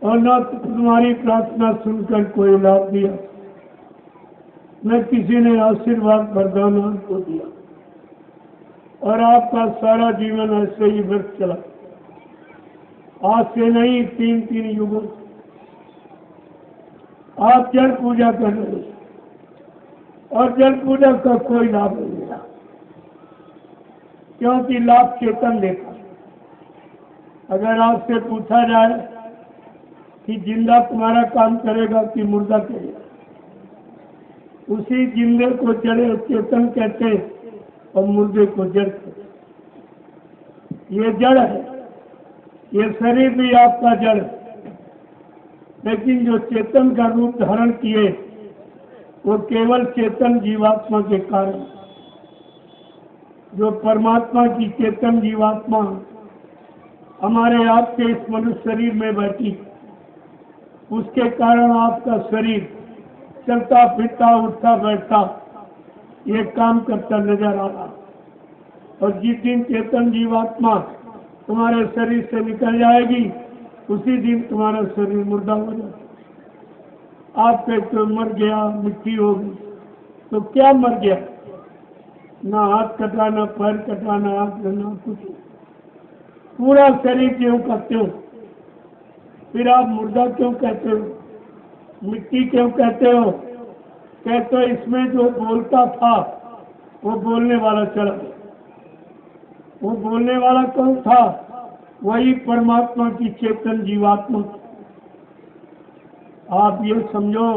और न तुम्हारी प्रार्थना सुनकर कोई लाभ दिया, न किसी ने आशीर्वाद वरदान आपको दिया, और आपका सारा जीवन ऐसे ही व्यर्थ चला। आज से नहीं, 3-3 युगों से आप जल पूजा कर रहे हैं, और जल पूजा का कोई लाभ नहीं मिला, क्योंकि लाभ चेतन लेता। अगर आपसे पूछा जाए कि जिंदा तुम्हारा काम करेगा कि मुर्दा करेगा, उसी जिंदे को जड़ चेतन कहते हैं, और मुर्दे को जड़ कहते। ये जड़ है, ये शरीर भी आपका जड़ है, लेकिन जो चेतन का रूप धारण किए वो केवल चेतन जीवात्मा के कारण। जो परमात्मा की चेतन जीवात्मा हमारे आपके इस मनुष्य शरीर में बैठी, उसके कारण आपका शरीर चलता फिरता, उठता बैठता, ये काम करता नजर आ रहा। और जिस दिन चेतन जीवात्मा तुम्हारे शरीर से निकल जाएगी, उसी दिन तुम्हारा शरीर मुर्दा हो जाएगा। आप कहते हो मर गया, मिट्टी हो गई, तो क्या मर गया? ना हाथ कटा, ना पैर कटा, ना आंख, ना कुछ, पूरा शरीर क्यों कहते हो? फिर आप मुर्दा क्यों कहते हो, मिट्टी क्यों कहते हो? कहते हो इसमें जो बोलता था वो बोलने वाला चला गया। वो बोलने वाला कौन था? वही परमात्मा की चेतन जीवात्मा। आप ये समझो,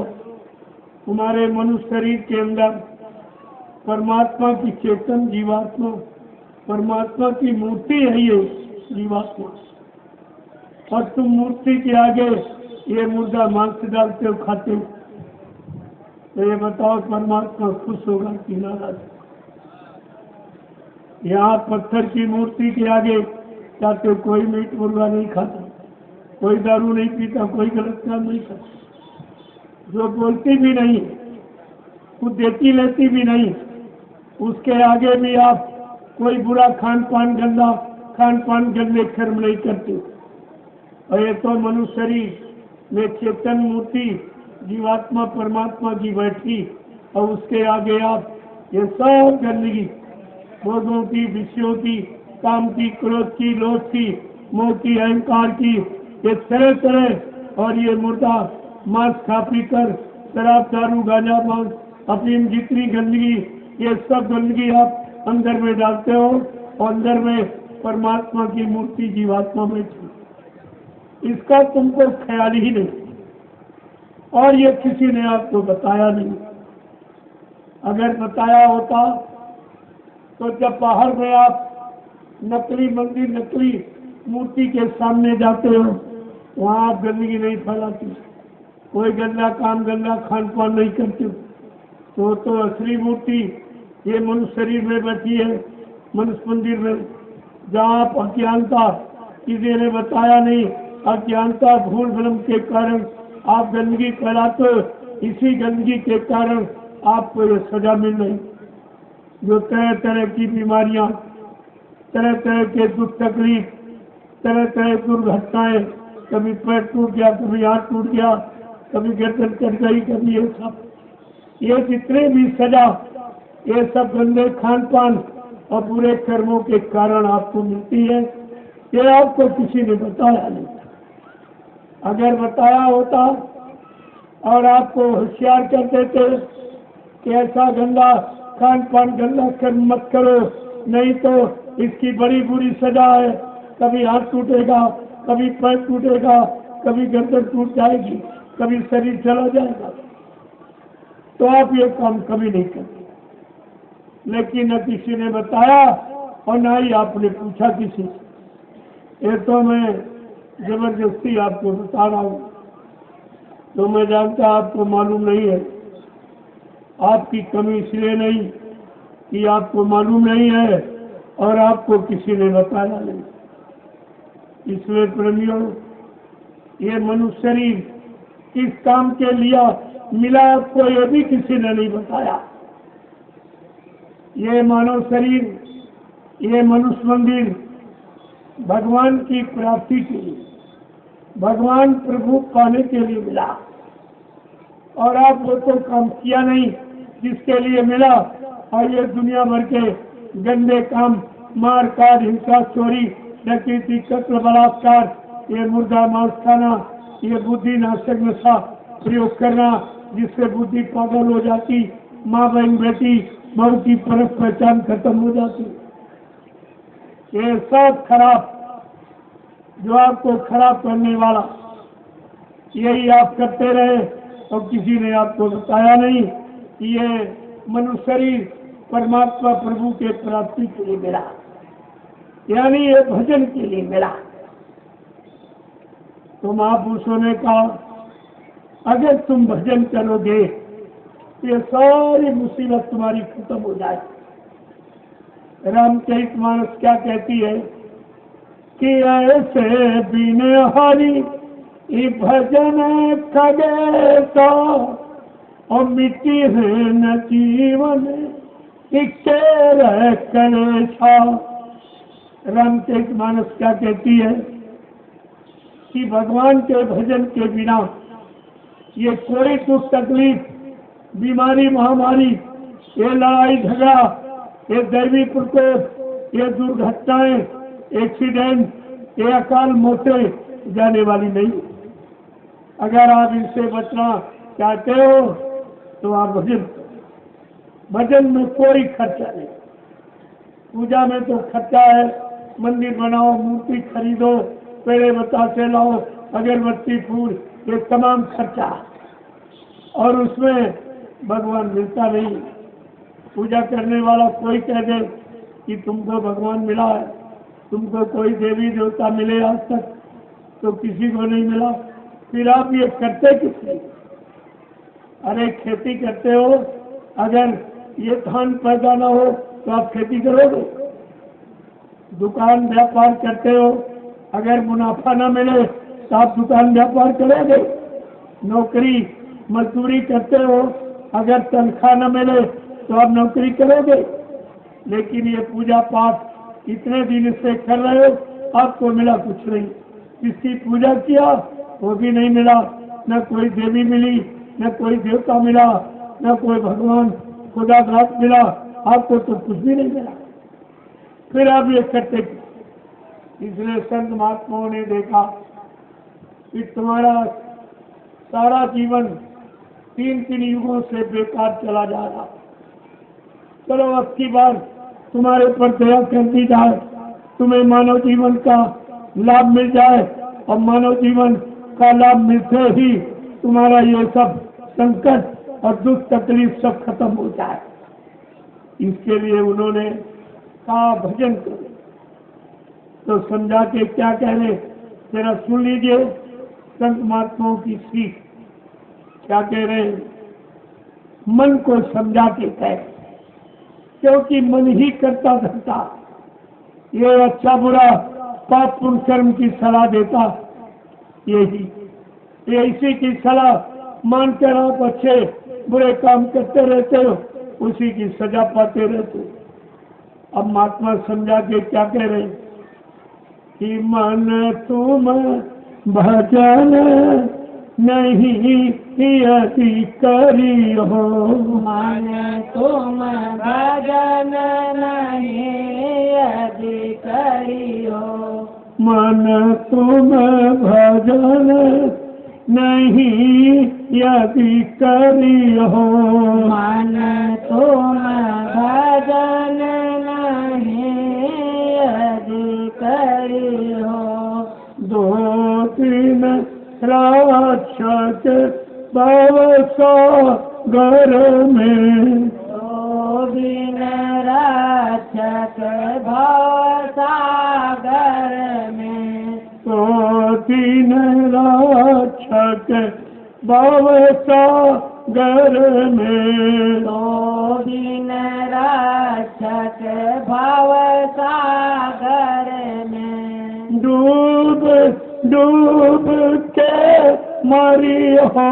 तुम्हारे मनुष्य शरीर के अंदर परमात्मा की चेतन जीवात्मा, परमात्मा की मूर्ति है ये जीवात्मा, और तुम मूर्ति के आगे ये मुर्दा मांस डालते हो, खाते हो, तो ये बताओ परमात्मा खुश होगा कि नाराज? यहाँ पत्थर की मूर्ति के आगे जाते हो, कोई मीट मुर्गा नहीं खाता, कोई दारू नहीं पीता, कोई गलत काम नहीं करता, जो बोलती भी नहीं, कुछ देती लेती भी नहीं, उसके आगे भी आप कोई बुरा खान पान, गंदा खान पान, गंदे कर्म नहीं करते। और ये तो मनुष्य शरीर में चेतन मूर्ति जीवात्मा परमात्मा की बैठी, और उसके आगे आप ये सब गंदगी, भोगों की, विषयों की, काम की, क्रोध की, लोभ की, मोह की, अहंकार की, ये तरह तरह, और ये मुर्दा मांस खा पी कर, शराब, दारू, गांजा, भांग, अफीम, जितनी गंदगी, ये सब गंदगी आप अंदर में डालते हो, और अंदर में परमात्मा की मूर्ति जीवात्मा बैठी। इसका तुमको ख्याल ही नहीं, और ये किसी ने आपको बताया नहीं। अगर बताया होता तो जब बाहर में आप नकली मंदिर, नकली मूर्ति के सामने जाते हो, वहाँ आप गंदगी नहीं फैलाते, कोई गंदा काम, गंदा खान पान नहीं करते। तो असली मूर्ति ये मनुष्य शरीर में बैठी है, मनुष्य मंदिर में, जहाँ आप अज्ञानता, किसी ने बताया नहीं, अज्ञानता, भूल भ्रम के कारण आप गंदगी फैलाते हो, इसी गंदगी के कारण आपको ये सजा मिल रही। जो तरह तरह की बीमारियां, तरह तरह के दुख तकलीफ, तरह तरह की दुर्घटनाएं, कभी पैर टूट गया, कभी हाथ टूट गया, कभी गर्दन कट गई, कभी ये जितने भी सजा, ये सब गंदे खान पान और बुरे कर्मों के कारण आपको मिलती है। ये आपको किसी ने बताया नहीं। अगर बताया होता और आपको होशियार कर देते कि ऐसा गंदा खान पान, गंदा कर्म मत करो, नहीं तो इसकी बड़ी बुरी सजा है, कभी हाथ टूटेगा, कभी पैर टूटेगा, कभी गर्दन टूट जाएगी, कभी शरीर चला जाएगा, तो आप ये काम कभी नहीं करते। लेकिन न किसी ने बताया और न ही आपने पूछा किसी से। ये तो मैं जबरदस्ती आपको बता रहा हूँ। तो मैं जानता आपको मालूम नहीं है, आपकी कमी इसलिए नहीं कि आपको मालूम नहीं है और आपको किसी ने बताया नहीं। इसलिए प्रेमियों, ये मनुष्य शरीर किस काम के लिए मिला आपको ये भी किसी ने नहीं बताया। ये मानव शरीर, ये मनुष्य मंदिर भगवान की प्राप्ति के लिए, भगवान प्रभु पाने के लिए मिला, और आप वो तो काम किया नहीं जिसके लिए मिला, और ये दुनिया भर के गंदे काम, मार काट, हिंसा, चोरी, डकैती, कत्ल, बलात्कार, ये मुर्दा मांस खाना, ये बुद्धि नाशक नशा प्रयोग करना जिससे बुद्धि पागल हो जाती, माँ बहन बेटी बहू की परख पहचान खत्म हो जाती। ये सब खराब, जो आपको खराब करने वाला, यही आप करते रहे और किसी ने आपको बताया नहीं कि ये मनुष्य शरीर परमात्मा प्रभु के प्राप्ति के लिए मिला, यानी ये भजन के लिए मिला। तो महापुरुषों ने कहा अगर तुम भजन करोगे ये सारी मुसीबत तुम्हारी खत्म हो जाए। रामचरितमानस क्या कहती है कि ऐसे बिने हरि ये भजन खगे तो और मिट्टी है न जीवन इक्के रह करे छा। रामचरितमानस क्या कहती है कि भगवान के भजन के बिना ये कोई दुख तकलीफ, बीमारी, महामारी, ये लड़ाई झगड़ा, ये दैवी प्रकोप, ये दुर्घटनाएं, एक्सीडेंट, ये अकाल मौतें जाने वाली नहीं। अगर आप इनसे बचना चाहते हो तो आप भजन करो। भजन में कोई खर्चा नहीं। पूजा में तो खर्चा है, मंदिर बनाओ, मूर्ति खरीदो, पेड़े बतासे लाओ, अगरबत्ती, फूल, ये तमाम खर्चा, और उसमें भगवान मिलता नहीं। पूजा करने वाला कोई कह दे कि तुमको भगवान मिला है, तुमको कोई देवी देवता मिले आज तक, तो किसी को नहीं मिला। फिर आप ये करते किस लिए? अरे खेती करते हो, अगर ये धान पैदा ना हो तो आप खेती करोगे? दुकान व्यापार करते हो, अगर मुनाफा ना मिले तो आप दुकान व्यापार करोगे? नौकरी मजदूरी करते हो, अगर तनख्वाह न मिले तो आप नौकरी करोगे? लेकिन ये पूजा पाठ इतने दिन से कर रहे हो, आपको मिला कुछ नहीं। किसकी पूजा किया वो भी नहीं मिला, न कोई देवी मिली, न कोई देवता मिला, न कोई भगवान खुदा घाट मिला, आपको तो कुछ भी नहीं मिला। फिर आप ये करते क्यों? इसलिए संत महात्माओं ने देखा कि तुम्हारा सारा जीवन 3 युगों से बेकार चला जा रहा, चलो अब की बार तुम्हारे पर दया कर दी जाए, तुम्हें मानव जीवन का लाभ मिल जाए, और मानव जीवन का लाभ मिलते ही तुम्हारा ये सब संकट और दुख तकलीफ सब खत्म हो जाए। इसके लिए उन्होंने कहा भजन करो। तो समझा के क्या कह रहे, जरा सुन लीजिए संत महात्माओं की सीख क्या कह रहे हैं। मन को समझा के कहे, क्योंकि मन ही करता धरता, ये अच्छा बुरा पाप पुण्य कर्म की सलाह देता, यही इसी की सलाह मानकर आप अच्छे बुरे काम करते रहते हो, उसी की सजा पाते रहते हो। अब महात्मा समझा के क्या कह रहे कि मन तुम भजन नहीं यदि करी हो,
मन तुम भजन नहीं यदि करी हो,
मन तुम भजन नहीं यदि करी हो,
मन तुम भजन नहीं यदि करी हो,
2-3 राक्षस भव सागर में,
2 दिन राक्षस भव सागर में,
तो दीन रक्षक भव सागर में,
तो दीन रक्षक भव सागर में,
डूब डूब के मरी हो,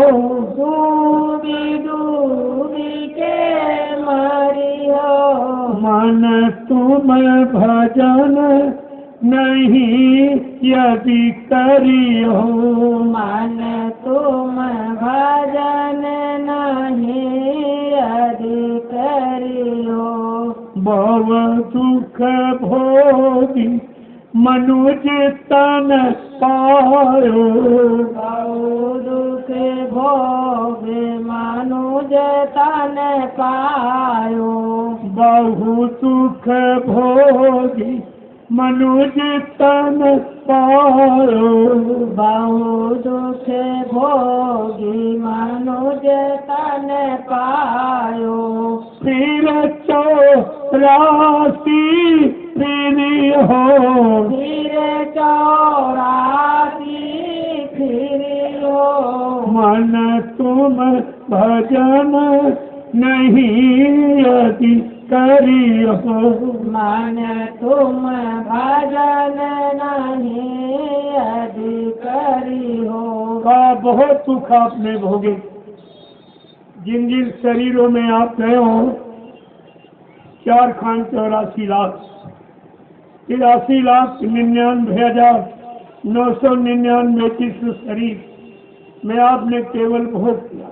डूबी डूबी के मरी हो,
मन तुम भजन नहीं यदि करियो,
मन तुम भजन नहीं यदि करियो,
भव दुख भोगी मनुज तन पायो,
बहु दुख भोग मनुज तन पायो,
बहु सुख भोगी मनुज तन पायो,
बहु दुख भोगी मनुज तन पायो,
फिर चौरासी फिरी हो,
फिर चौरासी फिरियो,
मन तुम भजन नहीं यदि करियो,
मन तुम भजन नहीं यदि करियो,
का बहुत सुख आपने भोगे। जिन जिन शरीरों में आप गए हो 4,84,00,000 83,99,999 किस शरीर में आपने केवल भोग किया।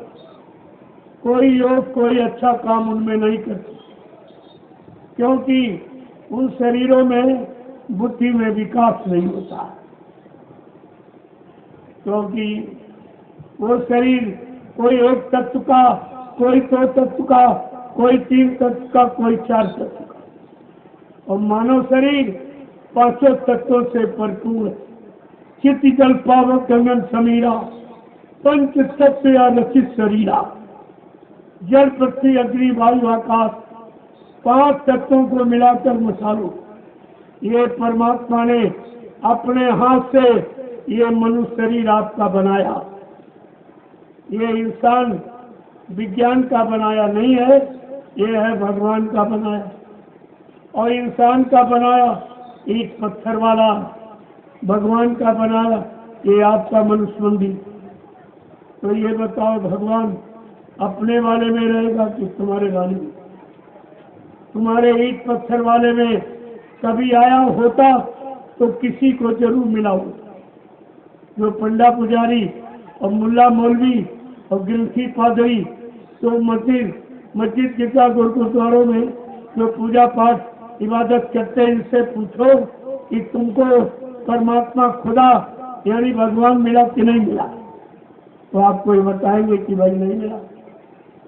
कोई योग कोई अच्छा काम उनमें नहीं करते, क्योंकि उन शरीरों में बुद्धि में विकास नहीं होता, क्योंकि वो शरीर कोई एक तत्व का, कोई 2 तत्व का, कोई 3 तत्व का, कोई 4 तत्व का, और मानव शरीर 5 तत्वों से भरपूर है। चित्त जल पावक गगन समीरा, पंच तत्व या रचित शरीरा, जल पृथ्वी अग्नि वायु आकाश, 5 तत्वों को मिलाकर मसालो, ये परमात्मा ने अपने हाथ से ये मनुष्य शरीर आपका बनाया। ये इंसान विज्ञान का बनाया नहीं है, ये है भगवान का बनाया। और इंसान का बनाया ईट पत्थर वाला, भगवान का बनाया ये आपका मनुष्य मंदिर। तो ये बताओ भगवान अपने वाले में रहेगा कि तुम्हारे वाले में? तुम्हारे ईट पत्थर वाले में कभी आया होता तो किसी को जरूर मिला होता। जो पंडा पुजारी और मुल्ला मौलवी और ग्रंथी पादरी तो मस्जिद गिरजा गुरुद्वारों में जो पूजा पाठ इबादत करते हैं, इनसे पूछो कि तुमको परमात्मा खुदा यानी भगवान मिला कि नहीं मिला, तो आपको ये बताएंगे कि भाई नहीं मिला।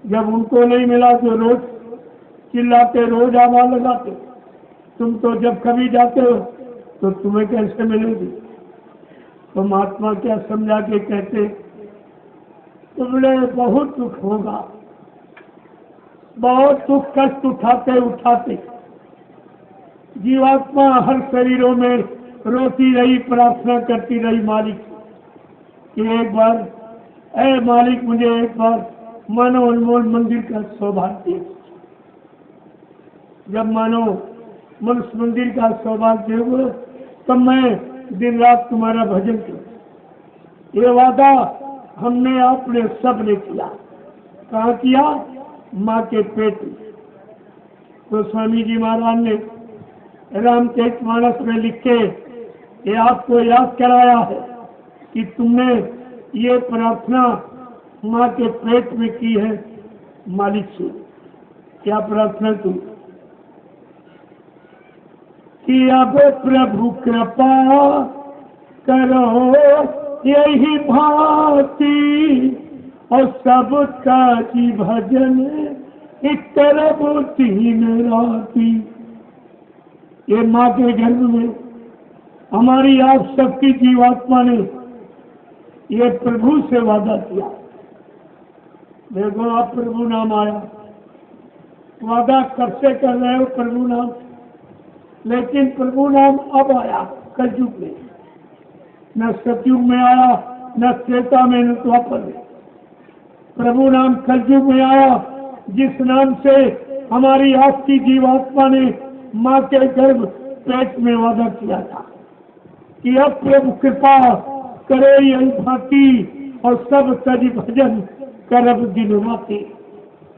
जब उनको नहीं मिला तो रोज चिल्लाते, रोज आवाज लगाते। तुम तो जब कभी जाते हो तो तुम्हें कैसे मिलेगी? तो महात्मा क्या समझा के कहते, तुमने बहुत दुख होगा, बहुत दुख कष्ट उठाते उठाते जीवात्मा हर शरीरों में रोती रही, प्रार्थना करती रही मालिक कि एक बार ऐ मालिक मुझे एक बार मानव अनमोल मंदिर का सौभाग्य। जब मानो मनुष्य मंदिर का सौभाग्य हो तब मैं दिन रात तुम्हारा भजन करूं। ये वादा हमने आपने सब ने किया। कहाँ किया? माँ के पेट में। तो स्वामी जी महाराज ने रामचरितमानस में लिख के ये आपको याद कराया है कि तुमने ये प्रार्थना माँ के पेट में की है मालिक से। क्या प्रार्थना की? कि अब प्रभु कृपा करो यही भांति और सबका जी भजन एक तरफ 3 राती। ये माँ के गर्भ में हमारी आप सबकी जीवात्मा ने ये प्रभु से वादा किया। देखो आप प्रभु नाम आया, वादा कब से कर रहे हो प्रभु नाम, लेकिन प्रभु नाम अब आया कलयुग में। न सतयुग में आया, न त्रेता में, न द्वापर में। प्रभु नाम कलयुग में आया, जिस नाम से हमारी आपकी जीवात्मा ने माँ के गर्भ पेट में वादा किया था कि अब प्रभु कृपा करे यही भांति और सब तज भजन करब दिन राति।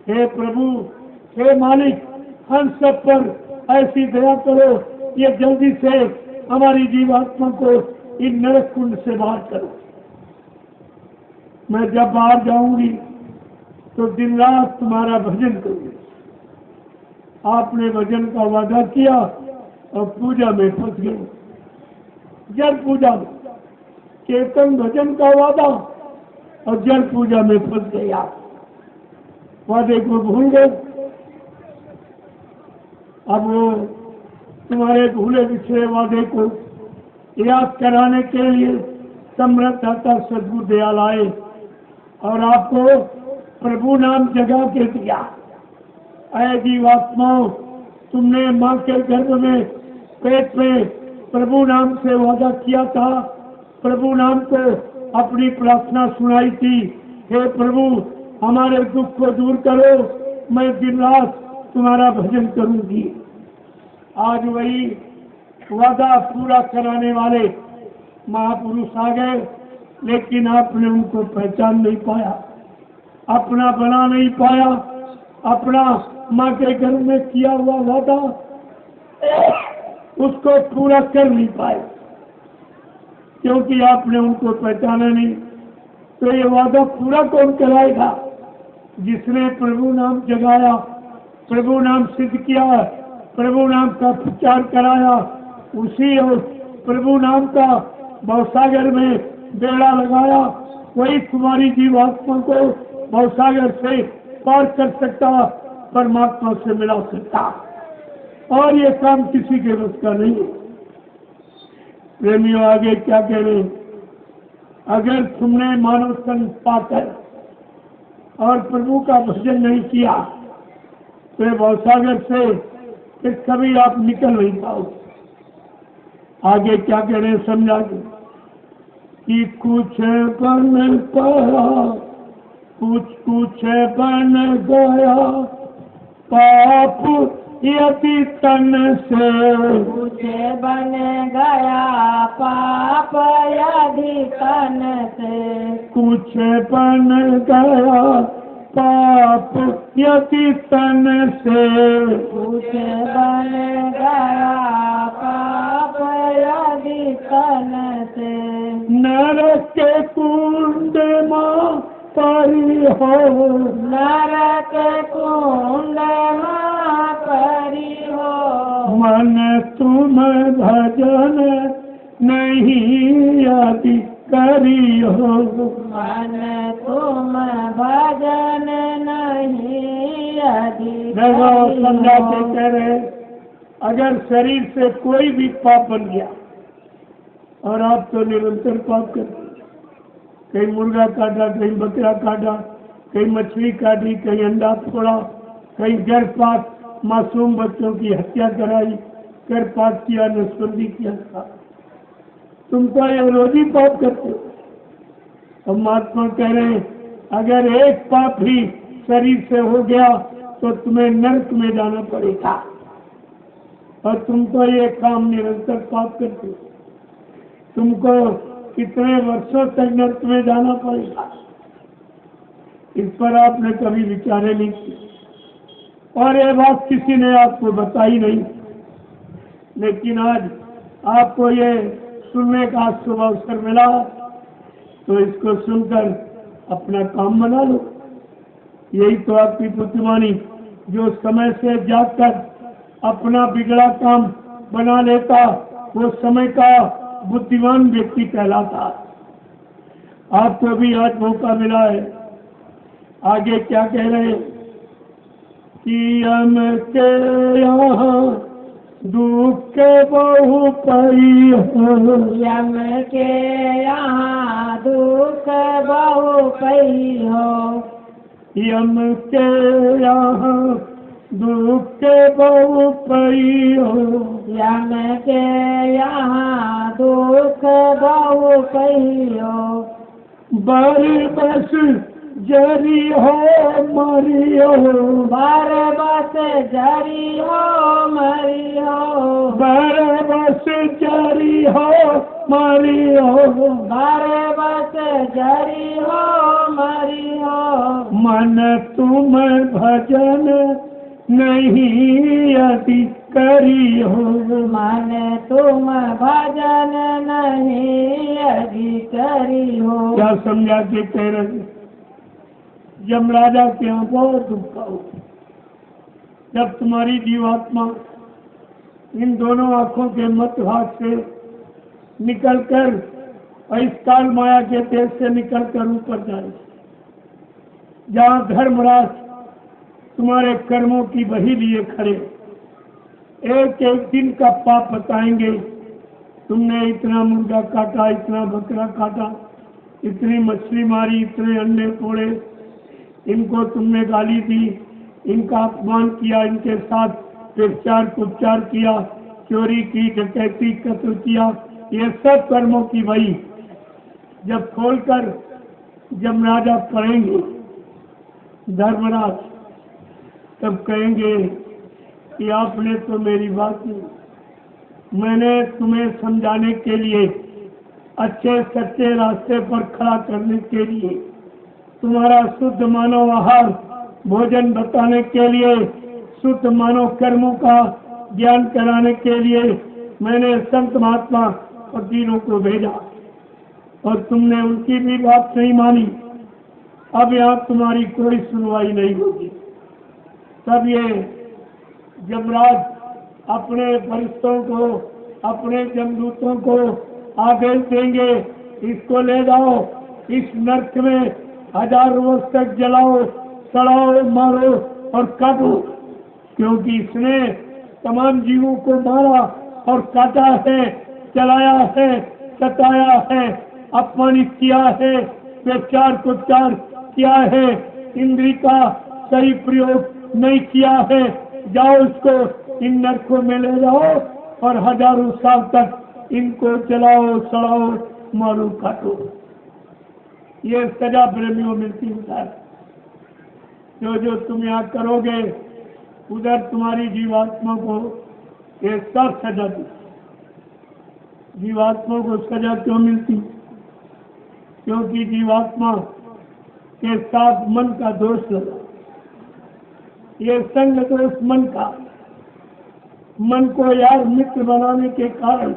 हे प्रभु, हे मालिक, हम सब पर ऐसी दया करो, ये जल्दी से हमारी जीवात्मा को इन नरक कुंड से बाहर करो। मैं जब बाहर जाऊंगी तो दिन रात तुम्हारा भजन करूंगी। आपने भजन का वादा किया और पूजा में फंस गए। जल पूजा में कीर्तन भजन का वादा और जल पूजा में फंस गए। आप वादे को भूल गए। अब वो तुम्हारे भूले बिछड़े वादे को याद कराने के लिए समृद्धाता सद्गुरु दयाल आए और आपको प्रभु नाम जगा के दिया। ऐ जीवात्माओं, तुमने माँ के गर्भ में पेट में प्रभु नाम से वादा किया था, प्रभु नाम को अपनी प्रार्थना सुनाई थी, हे प्रभु हमारे दुख को दूर करो, मैं दिन रात तुम्हारा भजन करूंगी। आज वही वादा पूरा कराने वाले महापुरुष आ गए, लेकिन आपने उनको पहचान नहीं पाया, अपना बना नहीं पाया, अपना माँ के घर में किया हुआ वादा उसको पूरा कर नहीं पाए, क्योंकि आपने उनको पहचाना नहीं। तो ये वादा पूरा कौन कराएगा? जिसने प्रभु नाम जगाया, प्रभु नाम सिद्ध किया, प्रभु नाम का प्रचार कराया, उसी और प्रभु नाम का भवसागर में बेड़ा लगाया, वही तुम्हारी जीवात्मा को भवसागर से पार कर सकता, परमात्मा से मिला सकता। और ये काम किसी के बस का नहीं है। प्रेमियों, आगे क्या कह रहे हैं? अगर तुमने मानव संग पाकर और प्रभु का भजन नहीं किया तो भवसागर से फिर कभी आप निकल नहीं पाओगे। आगे क्या कह रहे हैं समझा कि कुछ बन पाया, कुछ बन गया पाप यदि तन से,
कुछ बन गया पाप यदि तन से,
कुछ बन गया पाप यदि तन से,
कुछ बन गया पाप यदि तन से,
नरक के कुंड मां परी हो,
नरक कुंड मां परी हो,
मन तुम भजन नहीं यदि करी हो,
मन तुम भजन नहीं यदि
भगवान
करी
समझा के
हो।
कह रहे, अगर शरीर से कोई भी पाप बन गया और आप तो निरंतर पाप करते, कहीं मुर्गा काटा, कहीं बकरा काटा, कहीं मछली काटी, कहीं अंडा फोड़ा, कहीं गर्भपात मासूम बच्चों की हत्या कराई, गर्भपात किया, नसबंदी किया था, तुम तो ये रोज ही पाप करते हो। अब महात्मा कह रहे हैं, अगर एक पाप ही शरीर से हो गया तो तुम्हें नरक में जाना पड़ेगा, और तुम तो ये काम निरंतर पाप करते हो, तुमको कितने वर्षों तक नरक में जाना पड़ेगा। इस पर आपने कभी विचारे नहीं किए, और ये बात किसी ने आपको बताई नहीं, लेकिन आज आपको ये सुनने का शुभ अवसर मिला, तो इसको सुनकर अपना काम बना लो। यही तो आपकी बुद्धिमानी, जो समय से जाकर अपना बिगड़ा काम बना लेता, वो समय का बुद्धिमान व्यक्ति कहलाता। आपको भी आज मौका मिला है। आगे क्या कह रहे हैं कि हम के यहाँ दुख बहु पई हो,
यम के यहाँ दुख बहु पई हो,
यम के यहाँ दुख बहु पई हो,
यम के यहाँ दुख बहु कहियो।
बर बस जरी हो मरियो,
बर बस जरी हो मरियो।
बर बस जरी हो मरियो,
बर बस जरी हो मरियो।
मन तुम भजन नहीं यदि करियो।
मन तुम भजन नहीं यदि करियो।
क्या समझा के कह रहे? यमराजा के यहाँ बहुत दुख हो। जब तुम्हारी जीवात्मा इन दोनों आंखों के मध्य भाग से निकलकर और इस काल माया के देश से निकलकर ऊपर जाए, जहाँ धर्मराज तुम्हारे कर्मों की वही लिए खड़े, एक एक दिन का पाप बताएंगे। तुमने इतना मुर्गा काटा, इतना बकरा काटा, इतनी मछली मारी, इतने अंडे फोड़े, इनको तुमने गाली दी, इनका अपमान किया, इनके साथ प्रचार कुपचार किया, चोरी की, डकैती, कत्ल किया, ये सब कर्मों की वही जब खोलकर यमराजा पढ़ेंगे धर्मराज, तब कहेंगे कि आपने तो मेरी बात नहीं, मैंने तुम्हें समझाने के लिए, अच्छे सच्चे रास्ते पर खड़ा करने के लिए, तुम्हारा शुद्ध मानव आहार भोजन बताने के लिए, शुद्ध मानव कर्मों का ज्ञान कराने के लिए मैंने संत महात्मा फकीरों को भेजा और तुमने उनकी भी बात नहीं मानी। अब यहाँ तुम्हारी कोई सुनवाई नहीं होगी। तब ये यमराज अपने फरिश्तों को, अपने जमदूतों को आदेश देंगे, इसको ले जाओ, इस नरक में 1000 वर्ष तक जलाओ, सड़ाओ, मारो और काटो, क्योंकि इसने तमाम जीवों को मारा और काटा है, चलाया है, सताया है, अपमानित किया है, प्रचार कुचार किया है, इंद्री का सही प्रयोग नहीं किया है। जाओ, इसको इन नरकों में ले जाओ और 1000 साल तक इनको जलाओ, सड़ाओ, मारो, काटो। ये सजा प्रेमियों मिलती है। जो जो तुम यहाँ करोगे, उधर तुम्हारी जीवात्मा को ये सब सजा दी। जीवात्मा को सजा क्यों मिलती? क्योंकि जीवात्मा के साथ मन का दोष लगा। ये संग दोष मन का, मन को यार मित्र बनाने के कारण,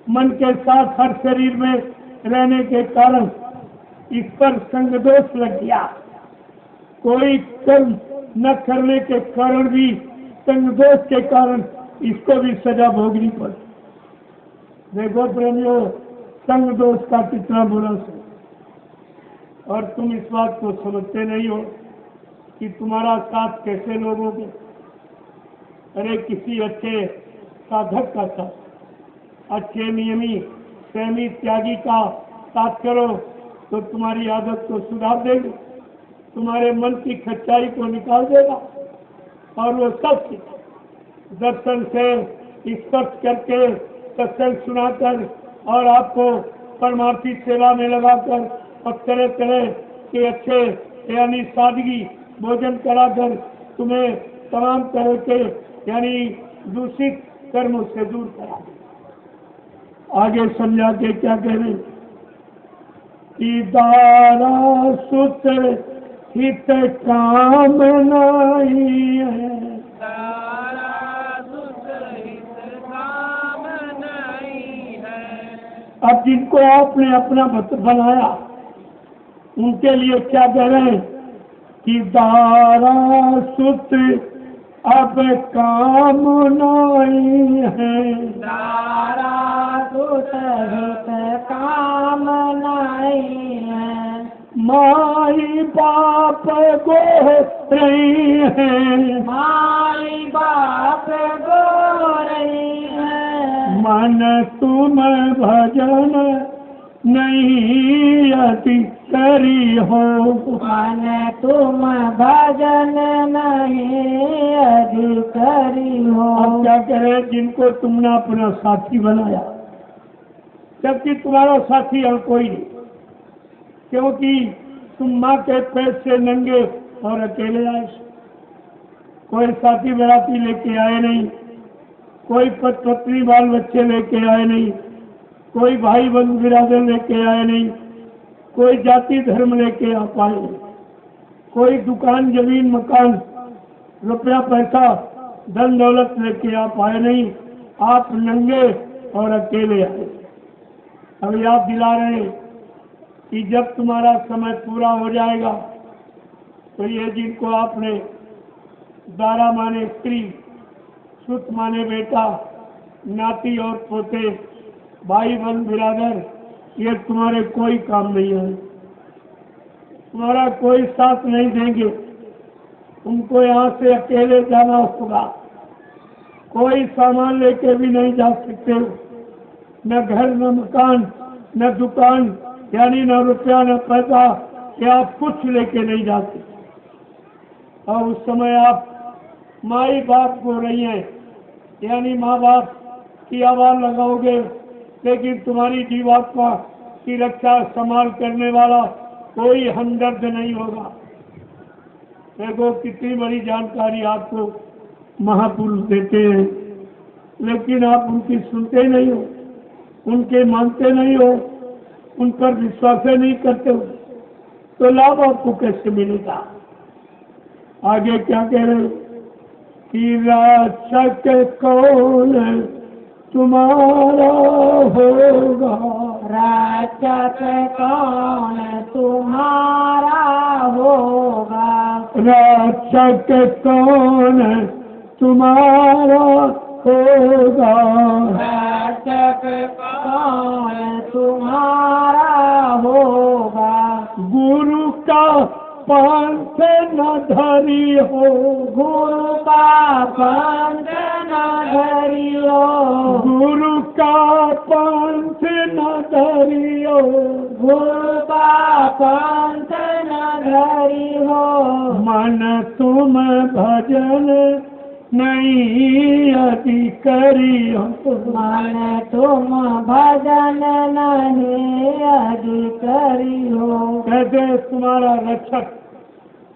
मन के साथ हर शरीर में रहने के कारण इस पर संग दोष लग गया। कोई कर्म न करने के कारण भी, संग दोष के कारण इसको भी सजा भोगनी पड़ी। देखो प्रेमियों, संग दोष का कितना बुरा है, और तुम इस बात को समझते नहीं हो कि तुम्हारा साथ कैसे लोगोगे। अरे किसी अच्छे साधक का साथ, अच्छे नियमी प्रेमी त्यागी का साथ करो तो तुम्हारी आदत को सुधार देगा, तुम्हारे मन की खच्चाई को निकाल देगा, और वो सत्य दर्शन से स्पर्श करके, सत्संग सुनाकर और आपको परमार्थी सेवा में लगाकर और तरह तरह के अच्छे यानी सादगी भोजन कराकर तुम्हें तमाम तरह के यानी दूषित कर्मों से दूर करा। आगे समझा के क्या कह रहे कि दारा सूत्र हित काम नहीं है, अब जिनको आपने अपना बनाया उनके लिए क्या कह रहे हैं कि दारा सूत्र अब काम नहीं है,
दारा सूत्र काम नहीं है,
माई बाप गो रही है,
माई बाप गो रही है,
मन तुम भजन नहीं यदि करी हो,
मन तुम भजन नहीं यदि करी हो।
अब क्या करे, जिनको तुमने अपना साथी बनाया जबकि तुम्हारा साथी यहाँ कोई नहीं, क्योंकि तुम माँ के पेट से नंगे और अकेले आए। कोई साथी बराती लेके आए नहीं, कोई पत्नी बाल बच्चे लेके आए नहीं, कोई भाई बंधु बिरादर लेके आए नहीं, कोई जाति धर्म लेके आ पाए नहीं, कोई दुकान जमीन मकान रुपया पैसा धन दौलत लेके आ पाए नहीं। आप नंगे और अकेले आए। अब याद दिला रहे हैं कि जब तुम्हारा समय पूरा हो जाएगा तो ये जिनको आपने दारा माने स्त्री, सुत माने बेटा, नाती और पोते, भाई बहन बिरादर, ये तुम्हारे कोई काम नहीं है, तुम्हारा कोई साथ नहीं देंगे। तुमको यहाँ से अकेले जाना होगा, कोई सामान लेके भी नहीं जा सकते हो, न घर न मकान न दुकान, यानी न रुपया न पैसा, कि आप कुछ लेके नहीं जा सकते। और उस समय आप माई बाप को रही हैं, यानी माँ बाप की आवाज लगाओगे, लेकिन तुम्हारी जीवात्मा की रक्षा संभाल करने वाला कोई हमदर्द नहीं होगा। देखो कितनी बड़ी जानकारी आपको महापुरुष देते हैं, लेकिन आप उनकी सुनते नहीं हो, उनके मानते नहीं हो, उन पर विश्वास नहीं करते हो, तो लाभ आपको कैसे मिलेगा। आगे क्या कह रहे हो कि रक्षक कौन तुम्हारा होगा,
रक्षक कौन तुम्हारा होगा,
रक्षक कौन तुम्हारा होगा,
रक्षक कौन तुम्हारा होगा,
गुरु का पंथ न धरी हो,
गुरु का पंथ न धरियो,
गुरु का पंथ न धरियो,
गुरु का पंथ न धरियो,
मन तुम भजन नहीं यदि करियो,
मन तुम भजन नहीं यदि करियो।
कहते तुम्हारा रक्षक,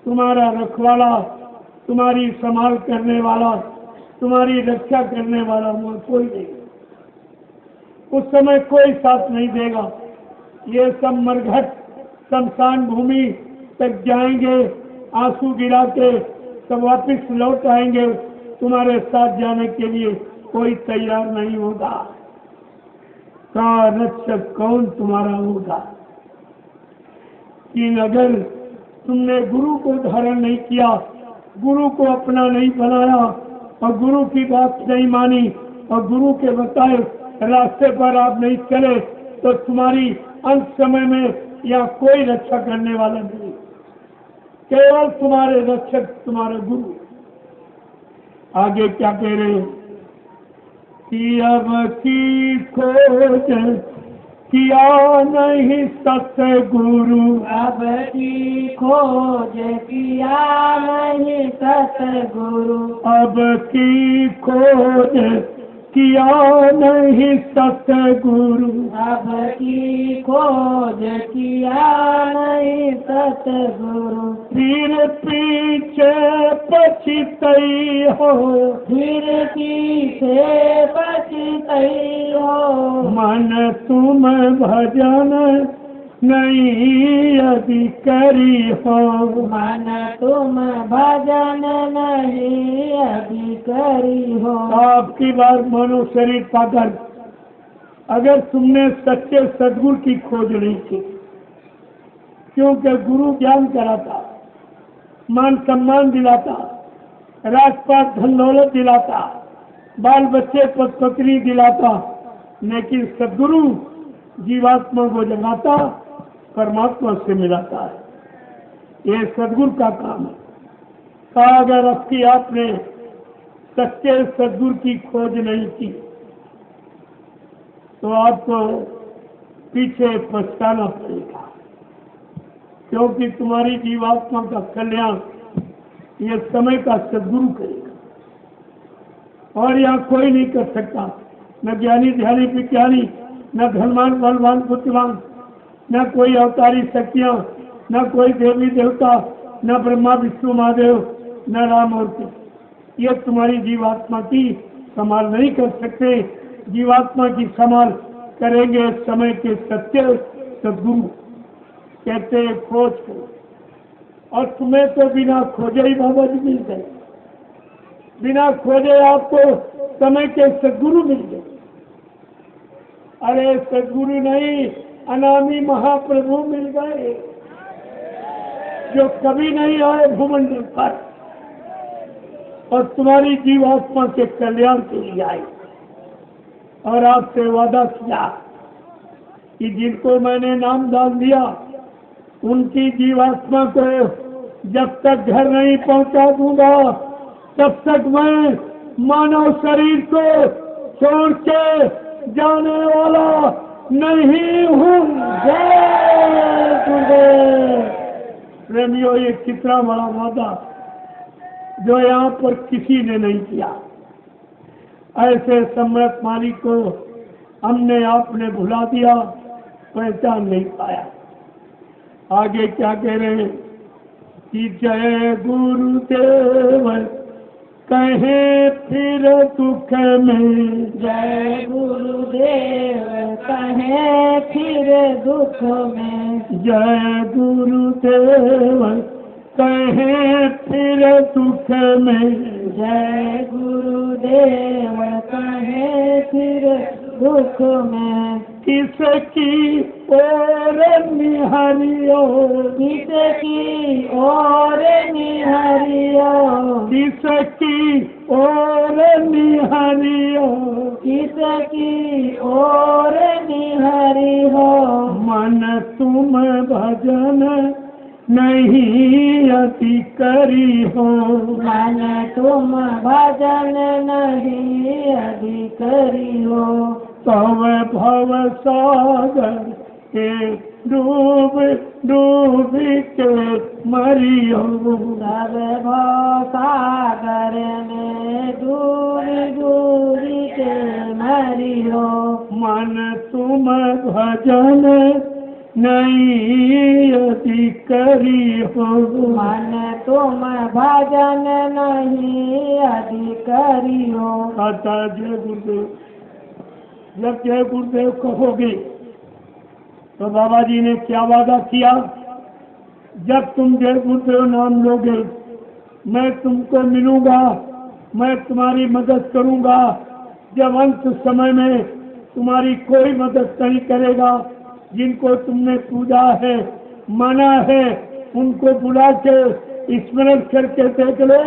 तुम्हारा रखवाला, तुम्हारी संभाल करने वाला, तुम्हारी रक्षा करने वाला वो कोई नहीं। उस समय कोई साथ नहीं देगा। ये सब मरघट शमशान भूमि तक जाएंगे, आंसू गिरा के सब वापिस लौट आएंगे। तुम्हारे साथ जाने के लिए कोई तैयार नहीं होगा। का रक्षक कौन तुम्हारा होगा। कि अगर तुमने गुरु को धारण नहीं किया, गुरु को अपना नहीं बनाया और गुरु की बात नहीं मानी और गुरु के बताए रास्ते पर आप नहीं चले, तो तुम्हारी अंत समय में या कोई रक्षा करने वाला नहीं, केवल तुम्हारे रक्षक तुम्हारा गुरु। आगे क्या कह रहे हैं कि अब की खोज किया नहीं सतगुरु,
अब की खोज किया नहीं सतगुरु,
अब की खोज किया नहीं सतगुरु,
अब की खोज किया नहीं सतगुरु,
फिर पीछे पछतई हो,
फिर पीछे पछतई हो,
मन तुम भजन नहीं यदि करी हो,
मन तुम भजन नहीं यदि करी हो।
आपकी बात मानो शरीर पाकर, अगर तुमने सच्चे सदगुरु की खोज नहीं की, क्योंकि गुरु ज्ञान कराता, मान सम्मान दिलाता, राजपाट धन दौलत दिलाता, बाल बच्चे पद पत्नी दिलाता, लेकिन सदगुरु जीवात्मा को जगाता, परमात्मा से मिलाता है। ये सदगुरु का काम है। कहा अगर आपकी आपने सच्चे सदगुरु की खोज नहीं की तो आपको पीछे पछताना पड़ेगा, क्योंकि तुम्हारी जीवात्मा का कल्याण ये समय का सदगुरु करेगा और यहाँ कोई नहीं कर सकता। न ज्ञानी ध्यानी विज्ञानी न धनवान बलवान बुद्धिमान, न कोई अवतारी शक्तियां, न कोई देवी देवता, न ब्रह्मा विष्णु महादेव, न राम और कृष्ण। ये तुम्हारी जीवात्मा की संभाल नहीं कर सकते। जीवात्मा की संभाल करेंगे समय के सत्य सद्गुरु। कहते खोज करो, और तुम्हें तो बिना खोजे ही बाबा जी मिल गए। बिना खोजे आपको समय के सद्गुरु मिल गए। अरे सद्गुरु नहीं, अनामी महाप्रभु मिल गए, जो कभी नहीं आए भूमंडल पर, और तुम्हारी जीवात्मा के कल्याण के लिए आए। और आपसे वादा किया कि जिनको मैंने नाम डाल दिया उनकी जीवात्मा को जब तक घर नहीं पहुंचा दूंगा तब तक मैं मानव शरीर को छोड़ के जाने वाला नहीं हूँ। जय गुरुदेव। प्रेमियों, ये कितना बड़ा वादा जो यहाँ पर किसी ने नहीं किया। ऐसे सम्राट मालिक को हमने आपने भुला दिया, पहचान नहीं पाया। आगे क्या कह रहे हैं कि जय गुरुदेव कहे फिर दुख में,
जय गुरुदेव कहे फिर दुख में,
जय गुरुदेव कहे फिर दुख में,
जय गुरुदेव कहे फिर दुख में।
किसकी ओर निहारियो,
किसकी ओर निहारियो,
किसकी ओर निहारियो,
किसकी ओर निहारियो।
मन तुम भजन नहीं अति करी हो,
मन तुम भजन नहीं अधिकरी हो।
तव भव सागर के डूब डूब के मरियो,
सब भव सागर में डूबी डूबी के मरियो।
मन तुम भजन नहीं अति करी हो,
मन तुम भजन नहीं अधिकरी हो।
अतः जय गुरुदेव, जब जय गुरुदेव कहोगे तो बाबा जी ने क्या वादा किया, जब तुम जय गुरुदेव नाम लोगे मैं तुमको मिलूंगा, मैं तुम्हारी मदद करूंगा। जब अंत समय में तुम्हारी कोई मदद नहीं करेगा, जिनको तुमने पूजा है माना है उनको बुला के स्मरण करके देख लो।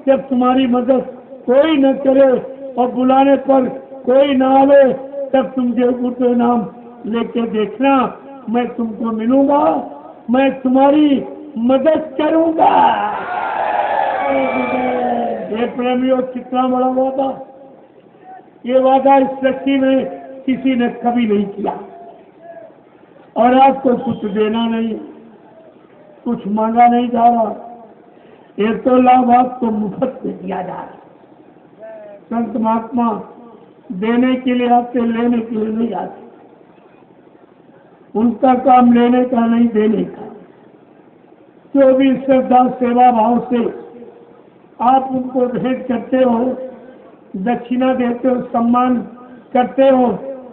जब तुम्हारी मदद कोई न करे और बुलाने पर कोई न आवे, तब तुम जय गुरुदेव नाम लेके देखना, मैं तुमको मिलूंगा, मैं तुम्हारी मदद करूंगा। ये प्रेमियों, कितना बड़ा वादा। ये वादा इस सृष्टि में किसी ने कभी नहीं किया। और आपको कुछ देना नहीं, कुछ मांगा नहीं जा रहा, ये तो लाभ आपको मुफ्त में दिया जा रहा। संत महात्मा देने के लिए आते, लेने के लिए नहीं आते। उनका काम लेने का नहीं, देने का। जो भी श्रद्धा सेवा भाव से आप उनको भेंट करते हो, दक्षिणा देते हो, सम्मान करते हो,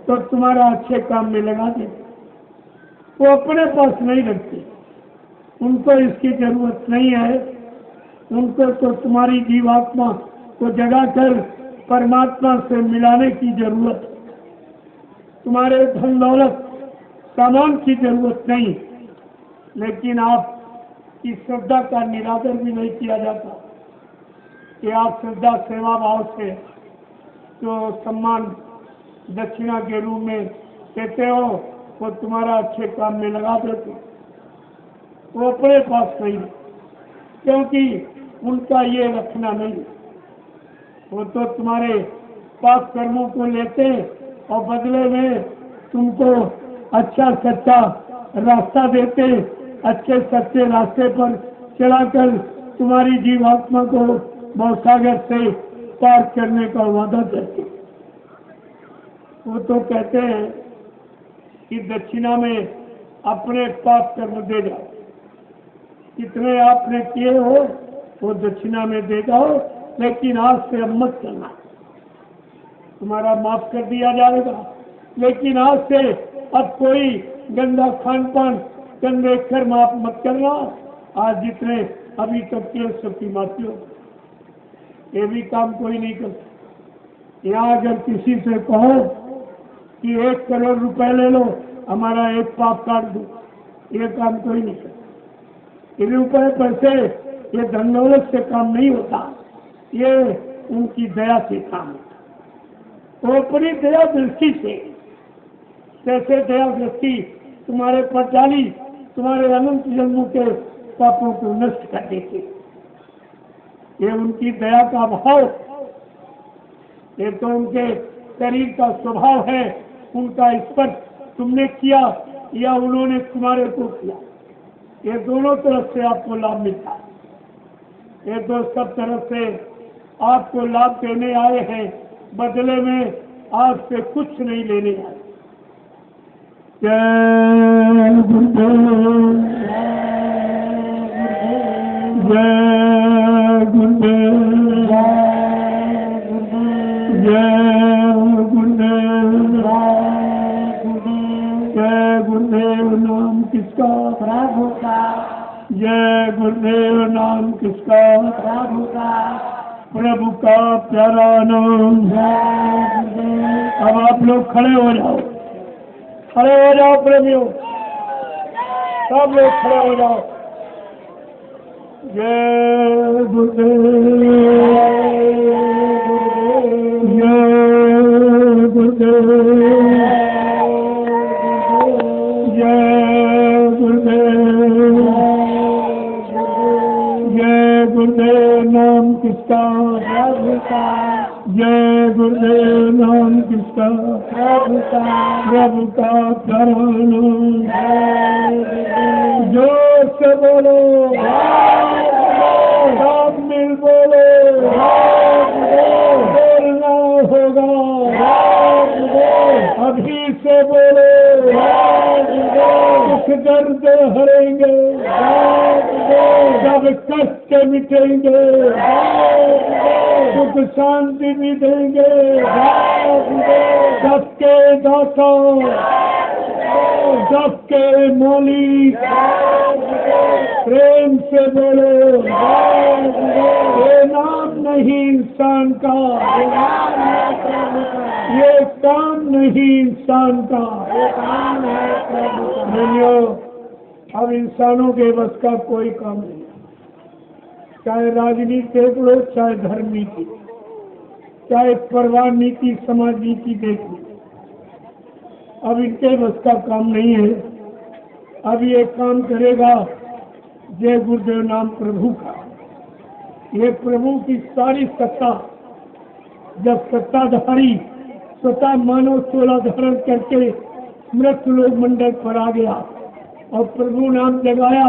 तो तुम्हारा अच्छे काम में लगा देते। वो अपने पास नहीं रखते, उनको इसकी जरूरत नहीं है। उनको तो तुम्हारी जीवात्मा को जगाकर परमात्मा से मिलाने की जरूरत है। तुम्हारे धन दौलत सामान की जरूरत नहीं। लेकिन आप की श्रद्धा का निरादर भी नहीं किया जाता कि आप श्रद्धा सेवा भाव से जो सम्मान दक्षिणा के रूप में देते हो वो तुम्हारा अच्छे काम में लगा देते, वो अपने पास नहीं, क्योंकि उनका ये रखना नहीं। वो तो तुम्हारे पाप कर्मों को लेते और बदले में तुमको अच्छा सच्चा रास्ता देते, अच्छे सच्चे रास्ते पर चलाकर तुम्हारी जीवात्मा को भवसागर से पार करने का वादा करते। वो तो कहते हैं कि दक्षिणा में अपने पाप कर्म दे जाओ, कितने आपने किए हो वो दक्षिणा में दे जाओ, लेकिन आज से अब मत करना, तुम्हारा माफ कर दिया जाएगा। लेकिन आज से अब कोई गंदा खान पान, गंदे कर्म आप मत करना। आज जितने अभी तक के सबकी माफी हो, ये भी काम कोई नहीं करता। यहाँ अगर किसी से कहो कि 1 करोड़ रुपए ले लो, हमारा एक पाप काट दो, ये काम कोई नहीं करता। ये रुपए पैसे, ये धन दौलत से काम नहीं होता, ये उनकी दया से काम होता। तो अपनी दया दृष्टि से, कैसे दया दृष्टि तुम्हारे पर डाली, तुम्हारे अनंत जन्मों के पापों को नष्ट कर देते। ये उनकी दया का भाव, ये तो उनके शरीर का स्वभाव है, उनका स्पर्श तुमने किया या उन्होंने तुम्हारे को किया, ये दोनों तरफ से आपको लाभ मिलता है। ये तो सब तरफ से आपको लाभ देने आए हैं, बदले में आपसे कुछ नहीं लेने आए। जय गुरुदेव, जय गुरुदेव, जय गुरुदेव, जय गुरुदेव। नाम किसका?
प्रभु का।
जय गुरुदेव। नाम किसका?
प्रभु का।
प्रभु का प्यारा नाम। अब आप लोग खड़े हो जाओ, खड़े हो जाओ प्रेमियों, सब लोग खड़े हो जाओ। जय गुरुदेव, जय गुरुदेव, जय गुरुदेव, जय गुरुदेव। नाम किसका?
प्रभु का।
जय गुरुदेव। नाम किसका?
प्रभु का।
प्रभु का प्यारा नाम। जोर से बोलो, सब मिल बोलो, बोलना होगा, अभी से बोलो, दुख दर्द हरेंगे, सब कष्ट मिटेंगे, सुख शांति भी देंगे, सबके दाता, सबके मालिक, प्रेम से बोलो। ये नाम नहीं इंसान का, ये काम नहीं इंसान का। नहीं, अब इंसानों के बस का कोई काम नहीं, चाहे राजनीति देख लो, चाहे धर्म नीति, चाहे परिवार नीति, समाज नीति देख लो, अब इनके बस का काम नहीं है। अब ये काम करेगा जय गुरुदेव नाम प्रभु का। ये प्रभु की सारी सत्ता, जब सत्ताधारी स्वतः मानव चोला धारण करके मृत लोक मंडल पर आ गया और प्रभु नाम जगाया,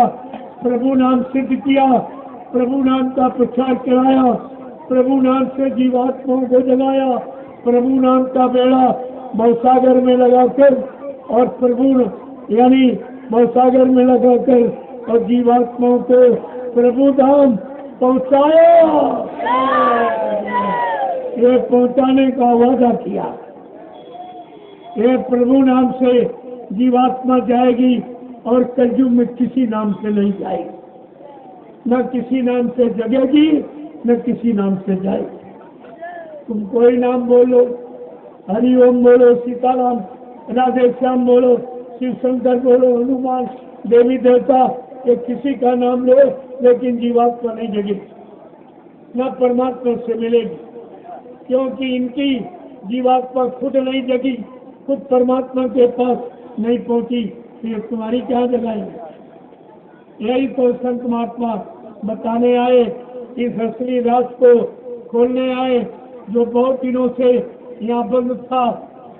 प्रभु नाम सिद्ध किया, प्रभु नाम का प्रचार कराया, प्रभु नाम से जीवात्माओं को जगाया, प्रभु नाम का बेड़ा भवसागर में लगाकर और प्रभु यानी भवसागर में लगाकर और जीवात्माओं को प्रभु धाम पहुंचाया। ये पहुंचाने का वादा किया। ये प्रभु नाम से जीवात्मा जाएगी और कलयुग में किसी नाम से नहीं जाएगी, न किसी नाम से जगेगी, न किसी नाम से जाएगी। तुम कोई नाम बोलो, हरि ओम बोलो, सीताराम, राधे श्याम बोलो, शिव शंकर बोलो, हनुमान, देवी देवता, ये किसी का नाम लो, लेकिन जीवात्मा नहीं जगेगी, न परमात्मा से मिलेगी, क्योंकि इनकी जीवात्मा खुद नहीं जगी, खुद परमात्मा के पास नहीं पहुंची, ये तुम्हारी क्या जगाएगी। यही तो संत महात्मा बताने आए, इस असली राज को खोलने आए, जो बहुत दिनों से यहाँ बंद था।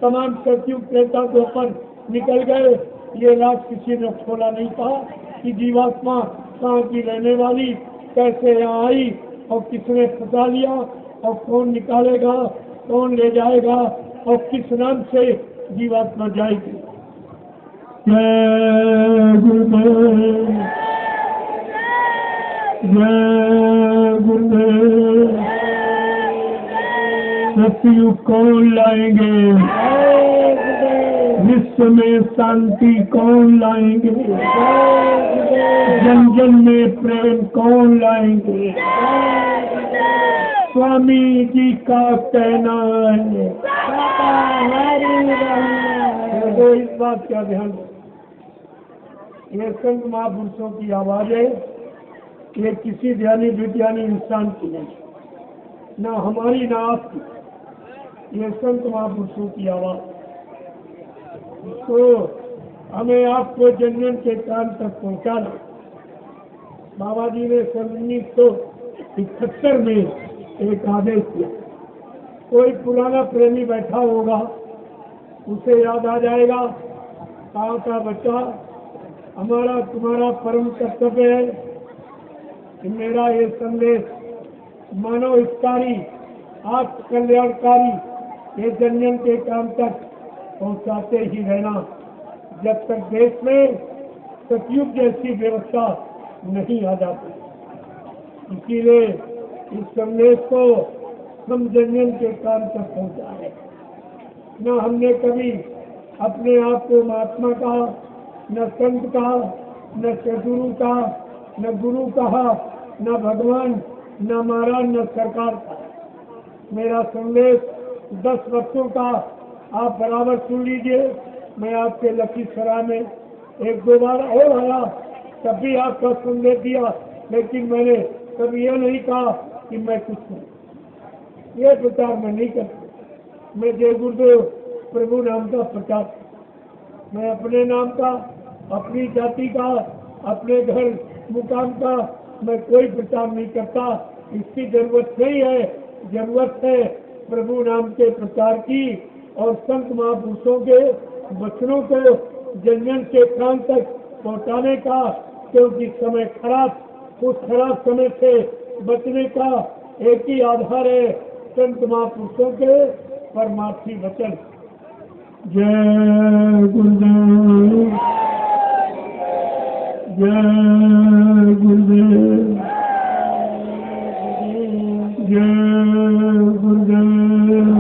तमाम सतयुग त्रेता के ऊपर निकल गए। ये राज किसी ने खोला नहीं था कि जीवात्मा कहाँ की रहने वाली, कैसे यहाँ आई और किसने फंसा लिया और कौन निकालेगा, कौन ले जाएगा और किस नाम से जीवात्मा जाएगी। जय गुरुदेव, जय गुरुदेव। सतयुग कौन लाएंगे, विश्व में शांति कौन लाएंगे, जन जन में प्रेम कौन लाएंगे। स्वामी जी का कहना है, तो इस बात का ध्यान दो। ये संत महापुरुषों की आवाज है, ये किसी ध्यानी विज्ञानी इंसान की नहीं, ना हमारी ना आपकी, ये संत महापुरुषों की आवाज। तो हमें आपको जन जन के कान तक पहुंचाना। बाबा जी ने 1971 में एक आदेश दिया, कोई पुराना प्रेमी बैठा होगा उसे याद आ जाएगा, कहाँ का बच्चा, हमारा तुम्हारा परम कर्तव्य है कि मेरा ये संदेश मानव हितकारी, आत्म कल्याणकारी, ये जन जन के काम तक पहुंचाते ही रहना, जब तक देश में सतयुग जैसी व्यवस्था नहीं आ जाती। इसीलिए इस संदेश को हम जन जन के काम तक पहुंचाए। न हमने कभी अपने आप को महात्मा कहा, न संत कहा, न सदगुरु कहा, न गुरु कहा, न भगवान, न महाराज, न सरकार कहा। मेरा संदेश 10 वर्षों का आप बराबर सुन लीजिए। मैं आपके लखीसराय में 1-2 बार और आया, तब भी आपका संदेश दिया, लेकिन मैंने कभी यह नहीं कहा कि मैं कुछ हूँ। ये प्रचार मैं नहीं करता। मैं जय गुरुदेव प्रभु नाम का प्रचार, मैं अपने नाम का, अपनी जाति का, अपने घर मुकाम का मैं कोई प्रचार नहीं करता। इसकी जरूरत नहीं है। जरूरत है प्रभु नाम के प्रचार की और संत महापुरुषों के वचनों को जन जन के कान तक पहुंचाने का, क्योंकि समय खराब, उस खराब समय से बचने का एक ही आधार है संत महापुरुषों के परमार्थी वचन। जय गुरुदेव, जय गुरुदेव, जय गुरुदेव,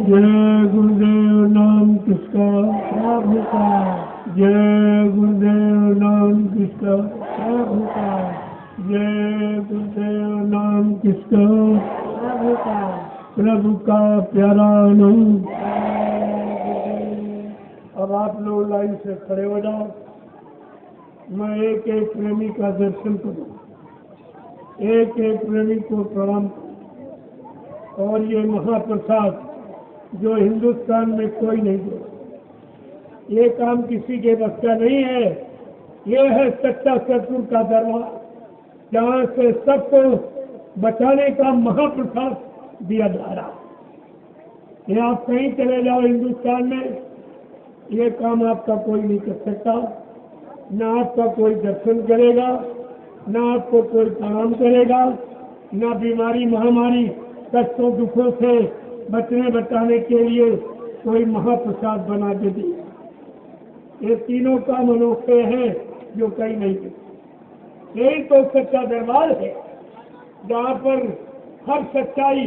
जय गुरुदेव। नाम किसका? प्रभु का। जय गुरुदेव। नाम किसका? प्रभु का। जय गुरुदेव। नाम किसका? प्रभु का। प्रभु का प्यारा नाम। अब आप लोग लाइन से खड़े हो जाओ, मैं एक एक प्रेमी का दर्शन करूं, एक एक प्रेमी को प्रणाम करूं। और ये महाप्रसाद जो हिंदुस्तान में कोई नहीं दे, ये काम किसी के बस का नहीं है। ये है सच्चा सतगुरु का दरबार, जहाँ से सबको बचाने का महाप्रसाद दिया जा रहा। ये आप कहीं चले जाओ हिंदुस्तान में, ये काम आपका कोई नहीं कर सकता। न आपका कोई दर्शन करेगा, न आपको कोई प्रणाम करेगा, न बीमारी महामारी कष्टों दुखों से बचने बचाने के लिए कोई महाप्रसाद बना के दिया। ये तीनों काम अनोखे हैं जो कहीं नहीं है। यही तो सच्चा दरबार है, जहाँ पर हर सच्चाई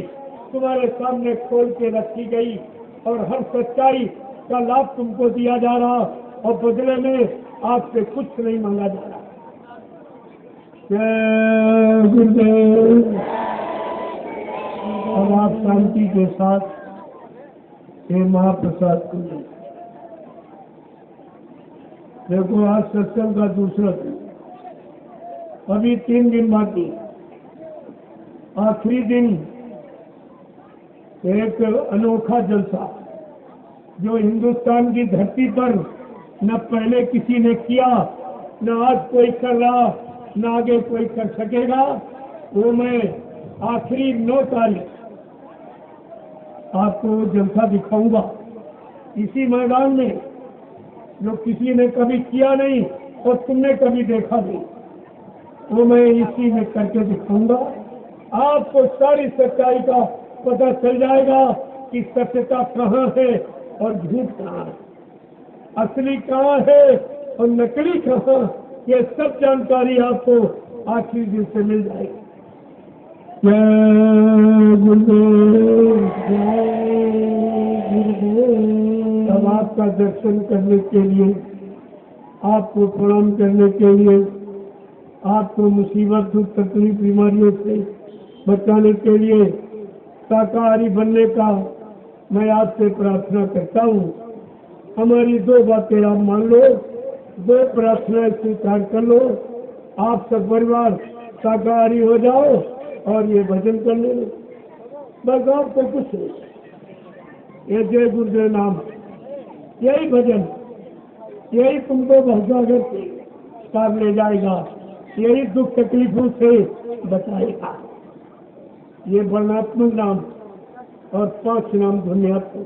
तुम्हारे सामने खोल के रखी गई और हर सच्चाई का लाभ तुमको दिया जा रहा और बदले में आपसे कुछ नहीं मांगा जा रहा। जय गुरुदेव। अब आप शांति के साथ ये महाप्रसाद को लें। देखो आज सत्संग का दूसरा दिन, अभी 3 दिन बाकी। आखिरी दिन एक अनोखा जलसा जो हिंदुस्तान की धरती पर न पहले किसी ने किया, न आज कोई कर रहा, न आगे कोई कर सकेगा, वो मैं आखिरी 9 तारीख आपको जलसा दिखाऊंगा इसी मैदान में, जो किसी ने कभी किया नहीं और तुमने कभी देखा नहीं, वो मैं इसी में करके दिखाऊंगा। आपको सारी सच्चाई का पता चल जाएगा कि सत्यता कहाँ है और झूठ कहाँ है। असली कहाँ है और नकली कहाँ, ये सब जानकारी आपको आखिरी दिन से मिल जाएगी। जय गुरुदेव,
जय गुरुदेव।
अब आपका दर्शन करने के लिए, आपको प्रणाम करने के लिए, आपको मुसीबत दुख तकलीफ बीमारियों से बचाने के लिए शाकाहारी बनने का मैं आपसे प्रार्थना करता हूँ। हमारी दो बातें आप मान लो, दो प्रार्थनाएं स्वीकार कर लो। आप सब परिवार शाकाहारी हो जाओ और ये भजन कर लो। बस आपको कुछ नहीं, ये जय गुरुदेव नाम, यही भजन, यही तुमको भगवान से पार ले जाएगा, यही दुख तकलीफों से बचाएगा। ये वर्णात्मक नाम और 5 नाम ध्वनियात्मक,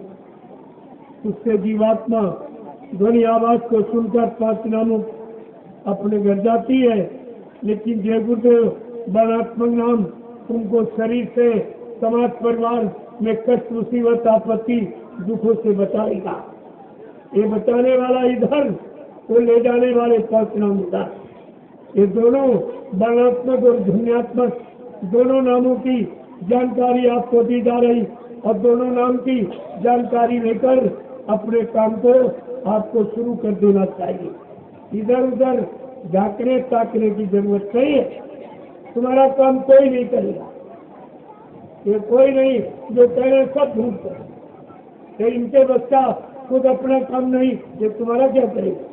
उससे जीवात्मा ध्वनि आवाज को सुनकर 5 नामों अपने घर जाती है। लेकिन जय गुरुदेव वर्णात्मक नाम तुमको शरीर से, समाज परिवार में कष्ट मुसीबत आपत्ति दुखों से बचाएगा। ये बचाने वाला इधर, वो ले जाने वाले 5 नाम उधर। ये दोनों वर्णात्मक और ध्वन्यात्मक दोनों नामों की जानकारी आपको दी जा रही, और दोनों नाम की जानकारी लेकर अपने काम को आपको शुरू कर देना चाहिए। इधर उधर झांकने ताकने की जरूरत नहीं है, तुम्हारा काम कोई नहीं करेगा। ये कोई नहीं जो कह रहे सब भूल कर, इनके बच्चा खुद अपना काम नहीं, ये तुम्हारा क्या करेगा।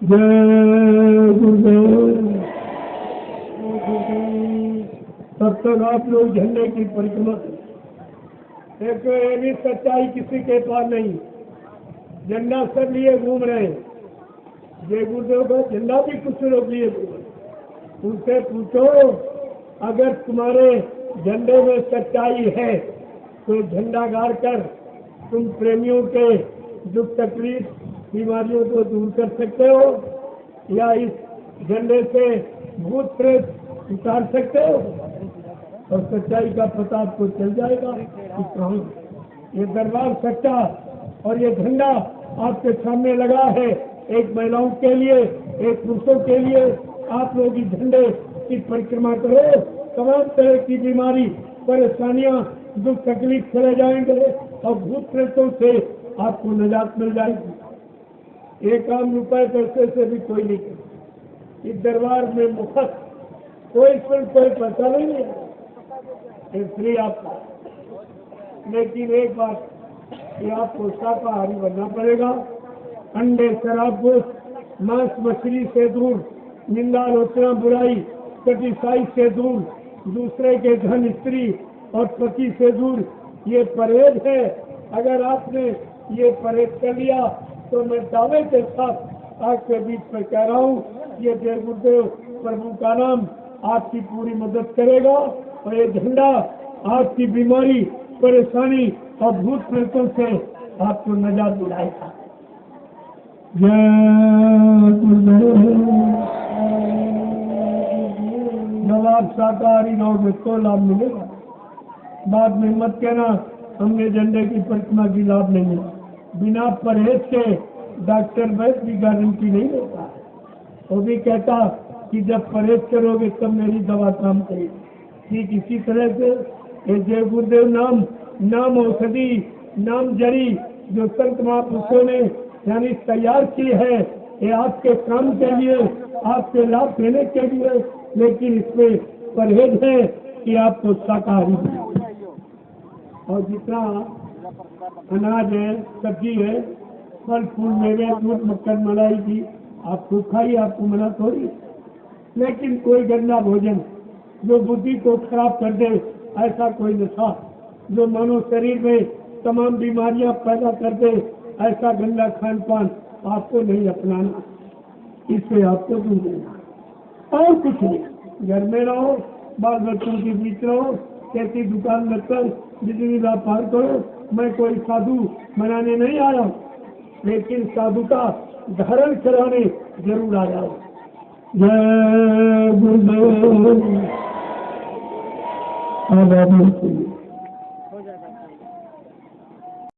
जय गुरुदेव। तब तक आप लोग झंडे की परिक्रमा करें। एक ये भी सच्चाई किसी के पास नहीं, झंडा सब लिए घूम रहे हैं। जय गुरुदेव का झंडा भी कुछ लोग लिए घूम रहे। उनसे पूछो, अगर तुम्हारे झंडे में सच्चाई है तो झंडा गाड़ कर तुम प्रेमियों के दुख तकलीफ बीमारियों को दूर कर सकते हो, या इस झंडे से भूत प्रेत उतार सकते हो, और सच्चाई का पता आपको चल जाएगा कि कहाँ। ये दरबार सच्चा और ये झंडा आपके सामने लगा है, एक महिलाओं के लिए, एक पुरुषों के लिए। आप लोग इस झंडे की परिक्रमा करो, तमाम तरह की बीमारी परेशानियां दुख तकलीफ चले जाएंगे और भूत प्रेतों से आपको निजात मिल जाएगी। 1 आम रुपए पैसे से भी कोई नहीं करे। इस दरबार में मुफ्त कोई पैसा नहीं है, इसलिए आपको, लेकिन एक बात, ये आपको शाकाहारी बनना पड़ेगा। अंडे शराब गोश्त मांस मछली से दूर, निंदा आलोचना बुराई कटिसाई से दूर, दूसरे के धन स्त्री और पति से दूर, ये परहेज है। अगर आपने ये परहेज कर लिया तो मैं दावे के साथ आपके बीच में कह रहा हूँ, ये जय गुरुदेव प्रभु का नाम आपकी पूरी मदद करेगा, और ये झंडा आपकी बीमारी परेशानी और भूत प्रेतों से आपको निजात दिलाएगा। जय गुरुदेव। जब आप शाकाहारी रहोगे तो लाभ मिलेगा। बाद में मत कहना हमने झंडे की परिक्रमा की लाभ नहीं मिला। बिना परहेज के डॉक्टर वैद्य की गारंटी नहीं देता, वो भी कहता कि जब परहेज करोगे तब मेरी दवा काम करेगी। ठीक इसी तरह से ये जय गुरुदेव नाम, नाम औषधि, नाम जड़ी जो संत महापुरुषों ने यानी तैयार की है, ये आपके काम के लिए, आपके लाभ देने के लिए, लेकिन इसमें परहेज है कि आपको शाकाहारी बने। और जितना अनाज है, सब्जी है, फल फूल मेवे दूध मक्खन मलाई की आप खूब खाइए, आपको मना थोड़ी। लेकिन कोई गंदा भोजन जो बुद्धि को खराब कर दे, ऐसा कोई नशा जो मानो शरीर में तमाम बीमारियां पैदा कर दे, ऐसा गंदा खान पान आपको नहीं अपनाना, इससे आपको दूर रहना और कुछ नहीं। घर में रहो, बाल बच्चों के बीच रहो, खेती दुकान लगकर बिजली व्यापार करो। मैं कोई साधु बनाने नहीं आया हूँ, लेकिन साधु का धारण कराने जरूर आया हूँ। जय गुरुदेव।